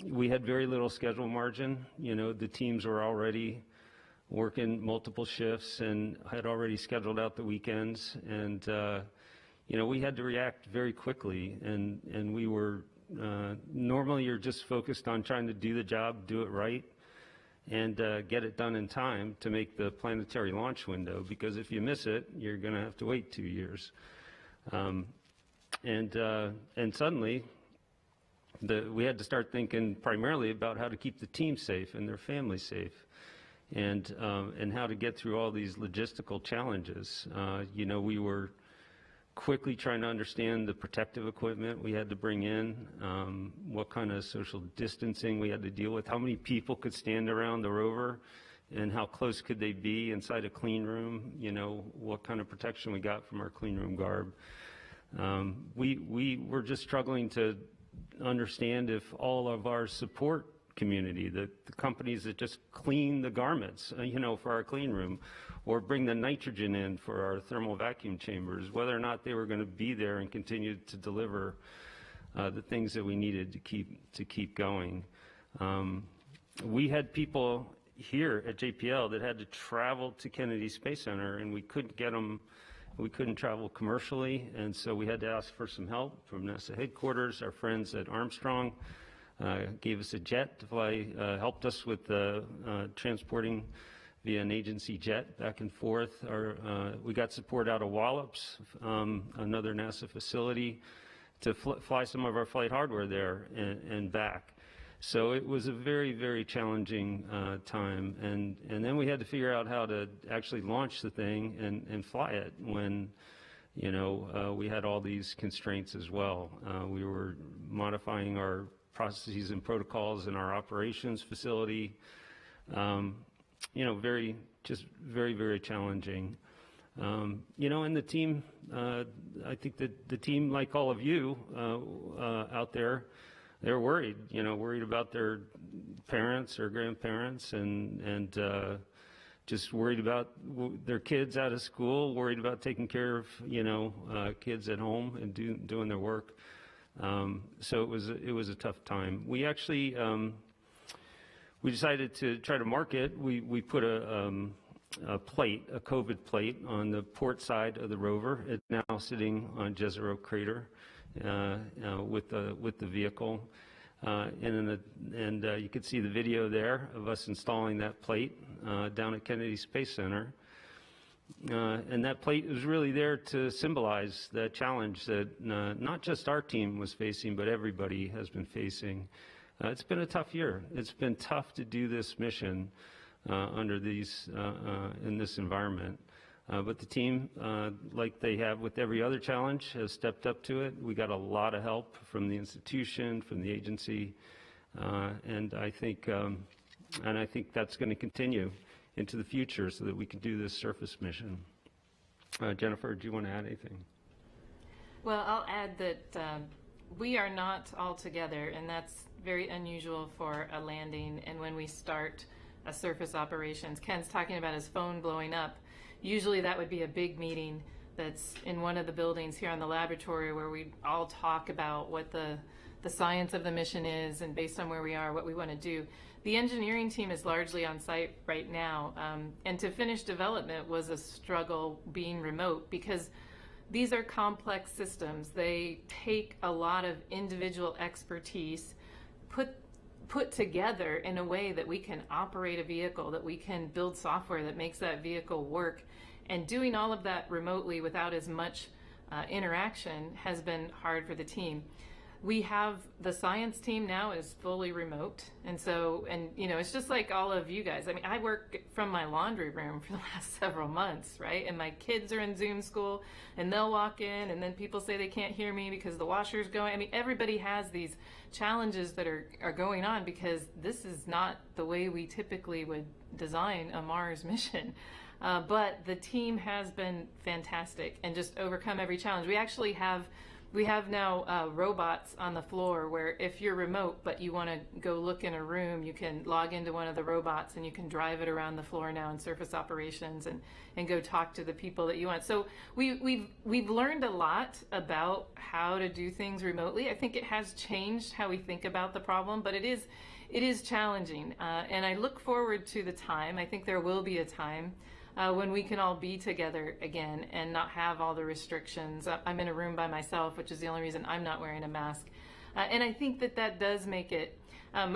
We had very little schedule margin. You know, the teams were already working multiple shifts and had already scheduled out the weekends. And you know, we had to react very quickly, and we were, normally you're just focused on trying to do the job, do it right, and get it done in time to make the planetary launch window, because if you miss it, you're going to have to wait 2 years. And suddenly, we had to start thinking primarily about how to keep the team safe and their families safe, and how to get through all these logistical challenges. You know, we were quickly trying to understand the protective equipment we had to bring in, what kind of social distancing we had to deal with, how many people could stand around the rover, and how close could they be inside a clean room, you know, what kind of protection we got from our clean room garb. We were just struggling to understand if all of our support community, the companies that just clean the garments, you know, for our clean room, or bring the nitrogen in for our thermal vacuum chambers, whether or not they were going to be there and continue to deliver the things that we needed to keep going. We had people here at JPL that had to travel to Kennedy Space Center, and we couldn't get them. We couldn't travel commercially, and so we had to ask for some help from NASA headquarters. Our friends at Armstrong gave us a jet to fly, helped us with transporting via an agency jet back and forth. We got support out of Wallops, another NASA facility, to fly some of our flight hardware there and back. So it was a very, very challenging time. And then we had to figure out how to actually launch the thing and fly it when, you know, we had all these constraints as well. We were modifying our processes and protocols in our operations facility. You know, very, very challenging. You know, and the team, I think that the team, like all of you out there, they're worried, you know, worried about their parents or grandparents, and just worried about their kids out of school, worried about taking care of, you know, kids at home and doing their work. So it was a tough time. We actually, we decided to try to market. We put a plate, a COVID plate, on the port side of the rover. It's now sitting on Jezero Crater with the vehicle, and you can see the video there of us installing that plate down at Kennedy Space Center. And that plate was really there to symbolize the challenge that not just our team was facing, but everybody has been facing. It's been a tough year. It's been tough to do this mission under these in this environment. But the team, like they have with every other challenge, has stepped up to it. We got a lot of help from the institution, from the agency, and I think that's going to continue into the future so that we can do this surface mission. Jennifer, do you want to add anything? Well, I'll add that we are not all together, and that's very unusual for a landing. And when we start a surface operations, Ken's talking about his phone blowing up. Usually that would be a big meeting that's in one of the buildings here on the laboratory where we all talk about what the the science of the mission is, and based on where we are, what we want to do. The engineering team is largely on site right now, and to finish development was a struggle being remote because these are complex systems. They take a lot of individual expertise, put together in a way that we can operate a vehicle, that we can build software that makes that vehicle work. And doing all of that remotely without as much interaction has been hard for the team. We have the science team now is fully remote. And so, it's just like all of you guys. I mean, I work from my laundry room for the last several months, right? And my kids are in Zoom school and they'll walk in and then people say they can't hear me because the washer's going. I mean, everybody has these challenges that are going on because this is not the way we typically would design a Mars mission. But the team has been fantastic and just overcome every challenge. We have now robots on the floor where if you're remote but you want to go look in a room, you can log into one of the robots and you can drive it around the floor now in surface operations and go talk to the people that you want. So we've learned a lot about how to do things remotely. I think it has changed how we think about the problem, but it is challenging. And I look forward to the time. I think there will be a time when we can all be together again and not have all the restrictions. I'm in a room by myself, which is the only reason I'm not wearing a mask. And I think that does make it,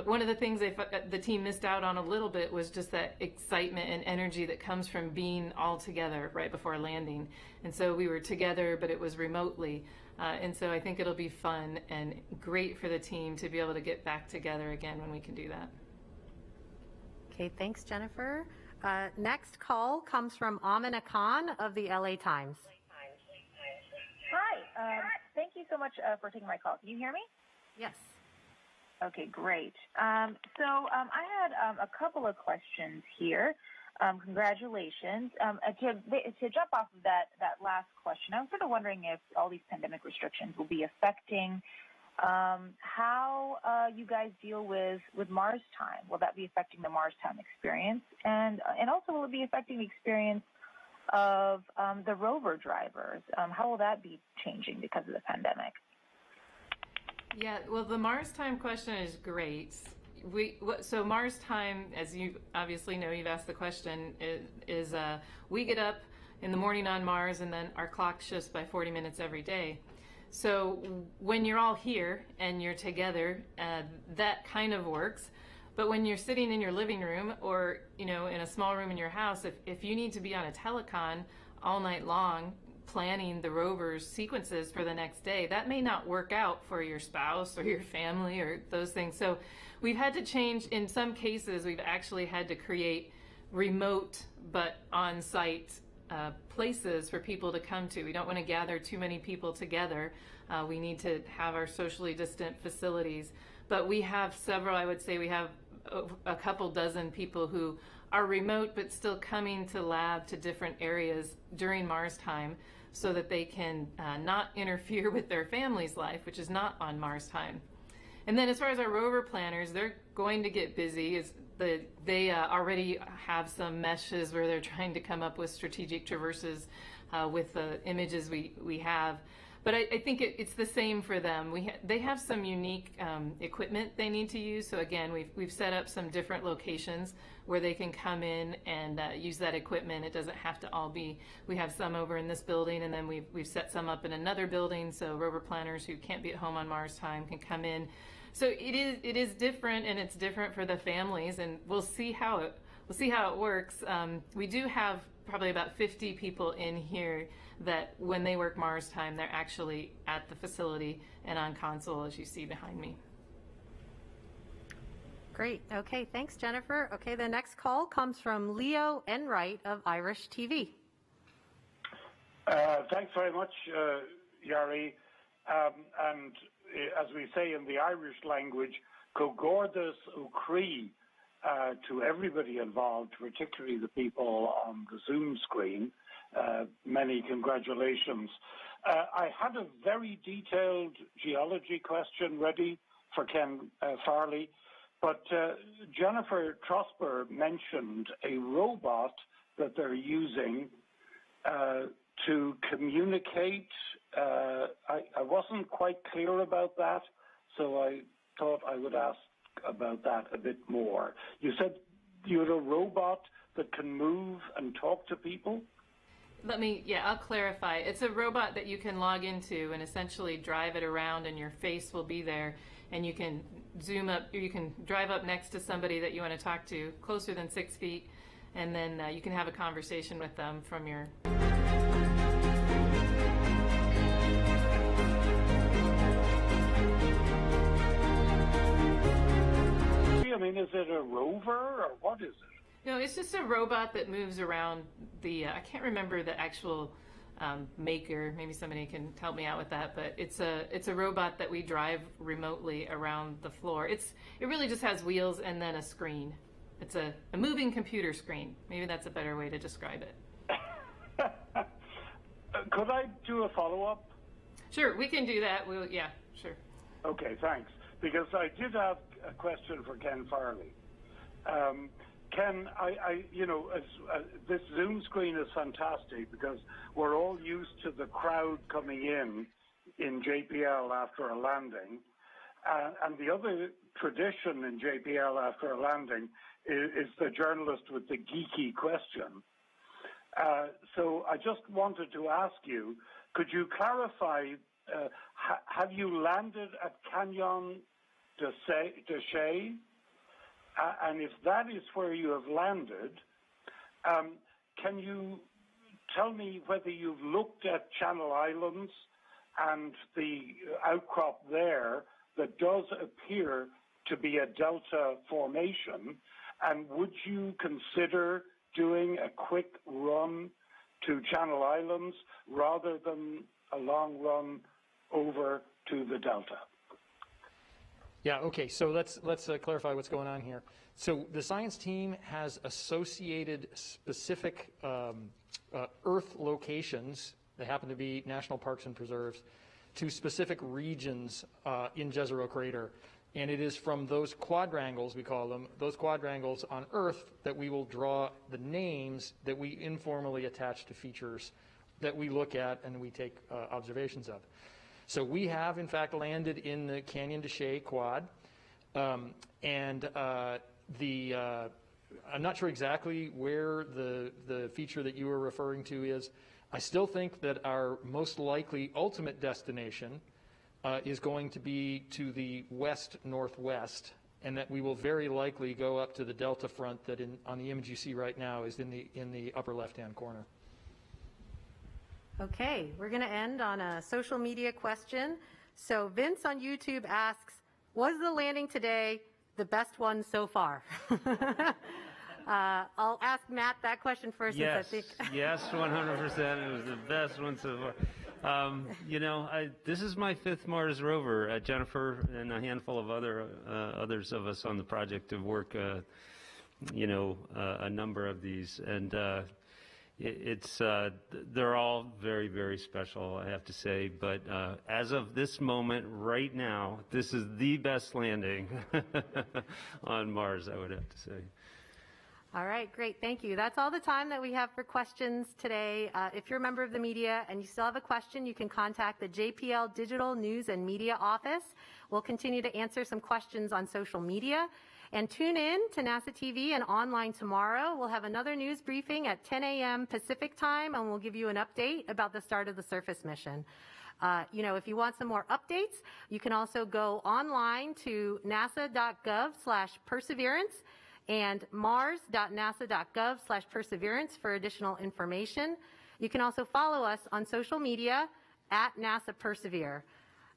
one of the things the team missed out on a little bit was just that excitement and energy that comes from being all together right before landing. And so we were together, but it was remotely. And so I think it'll be fun and great for the team to be able to get back together again when we can do that. Okay, thanks, Jennifer. Next call comes from Amina Khan of the LA Times. Hi, thank you so much for taking my call. Can you hear me? Yes. Okay, great. I had a couple of questions here. Congratulations. To jump off of that last question, I was sort of wondering if all these pandemic restrictions will be affecting how you guys deal with Mars time. Will that be affecting the Mars time experience? And also, will it be affecting the experience of the rover drivers? How will that be changing because of the pandemic? Yeah, well, the Mars time question is great. So Mars time, as you obviously know, you've asked the question, is we get up in the morning on Mars and then our clock shifts by 40 minutes every day. So when you're all here and you're together, that kind of works. But when you're sitting in your living room or, in a small room in your house, if you need to be on a telecon all night long planning the rover's sequences for the next day, that may not work out for your spouse or your family or those things. So we've had to change. In some cases, we've actually had to create remote but on-site places for people to come to. We don't want to gather too many people together. We need to have our socially distant facilities. But we have several, I would say we have a couple dozen people who are remote but still coming to lab to different areas during Mars time so that they can not interfere with their family's life, which is not on Mars time. And then as far as our rover planners, they're going to get busy. They already have some meshes where they're trying to come up with strategic traverses with the images we have. But I think it's the same for them. They have some unique equipment they need to use. So again, we've set up some different locations where they can come in and use that equipment. It doesn't have to all be. We have some over in this building, and then we've set some up in another building. So rover planners who can't be at home on Mars time can come in. So it is different, and it's different for the families, and we'll see how it works. We do have probably about 50 people in here that when they work Mars time, they're actually at the facility and on console, as you see behind me. Great. Okay, thanks, Jennifer. Okay, the next call comes from Leo Enright of Irish TV. Thanks very much, Yari. And as we say in the Irish language, Cogordas Ukri, to everybody involved, particularly the people on the Zoom screen. Many congratulations. I had a very detailed geology question ready for Ken Farley, but Jennifer Trosper mentioned a robot that they're using to communicate. I wasn't quite clear about that, so I thought I would ask about that a bit more. You said you had a robot that can move and talk to people? I'll clarify. It's a robot that you can log into and essentially drive it around, and your face will be there, and you can zoom up, or you can drive up next to somebody that you want to talk to closer than 6 feet, and then you can have a conversation with them from your... I mean, is it a rover, or what is it? No, it's just a robot that moves around the, I can't remember the actual maker. Maybe somebody can help me out with that, but it's a robot that we drive remotely around the floor. It really just has wheels and then a screen. It's a moving computer screen. Maybe that's a better way to describe it. Could I do a follow-up? Sure, we can do that. Yeah, sure. Okay, thanks. Because I did have a question for Ken Farley. Ken, this Zoom screen is fantastic because we're all used to the crowd coming in JPL after a landing. And the other tradition in JPL after a landing is the journalist with the geeky question. So I just wanted to ask you, could you clarify, have you landed at Canyon de Chelly? And if that is where you have landed, can you tell me whether you've looked at Channel Islands and the outcrop there that does appear to be a delta formation? And would you consider doing a quick run to Channel Islands rather than a long run over to the delta? Yeah, okay, so let's clarify what's going on here. So the science team has associated specific Earth locations, they happen to be national parks and preserves, to specific regions in Jezero Crater. And it is from those quadrangles, we call them, those quadrangles on Earth that we will draw the names that we informally attach to features that we look at and we take observations of. So we have, in fact, landed in the Canyon de Chelly quad, and I'm not sure exactly where the feature that you were referring to is. I still think that our most likely ultimate destination is going to be to the west-northwest, and that we will very likely go up to the delta front that on the image you see right now is in the upper left-hand corner. Okay, we're going to end on a social media question. So Vince on YouTube asks, was the landing today the best one so far? I'll ask Matt that question first. Yes, since I think yes, 100%. It was the best one so far. This is my 5th Mars rover. Jennifer and a handful of others of us on the project have worked, a number of these, and they're all very, very special, I have to say. But as of this moment, right now, this is the best landing on Mars, I would have to say. All right, great, thank you. That's all the time that we have for questions today. If you're a member of the media and you still have a question, you can contact the JPL Digital News and Media Office. We'll continue to answer some questions on social media. And tune in to NASA TV and online tomorrow. We'll have another news briefing at 10 a.m. Pacific time, and we'll give you an update about the start of the surface mission. If you want some more updates, you can also go online to nasa.gov/perseverance and mars.nasa.gov/perseverance for additional information. You can also follow us on social media at NASA Persevere.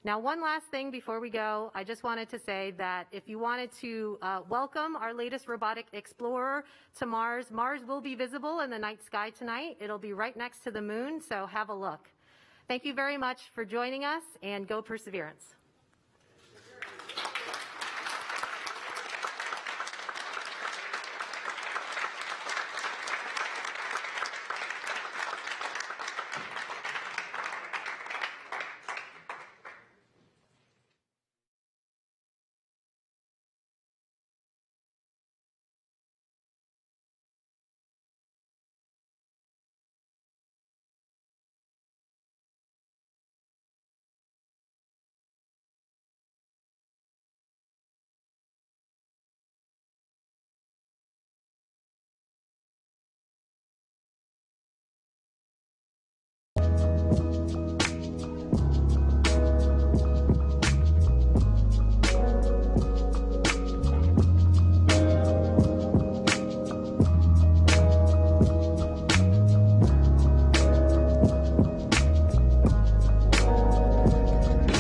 Now, one last thing before we go, I just wanted to say that if you wanted to welcome our latest robotic explorer to Mars, Mars will be visible in the night sky tonight. It'll be right next to the moon, so have a look. Thank you very much for joining us, and go Perseverance.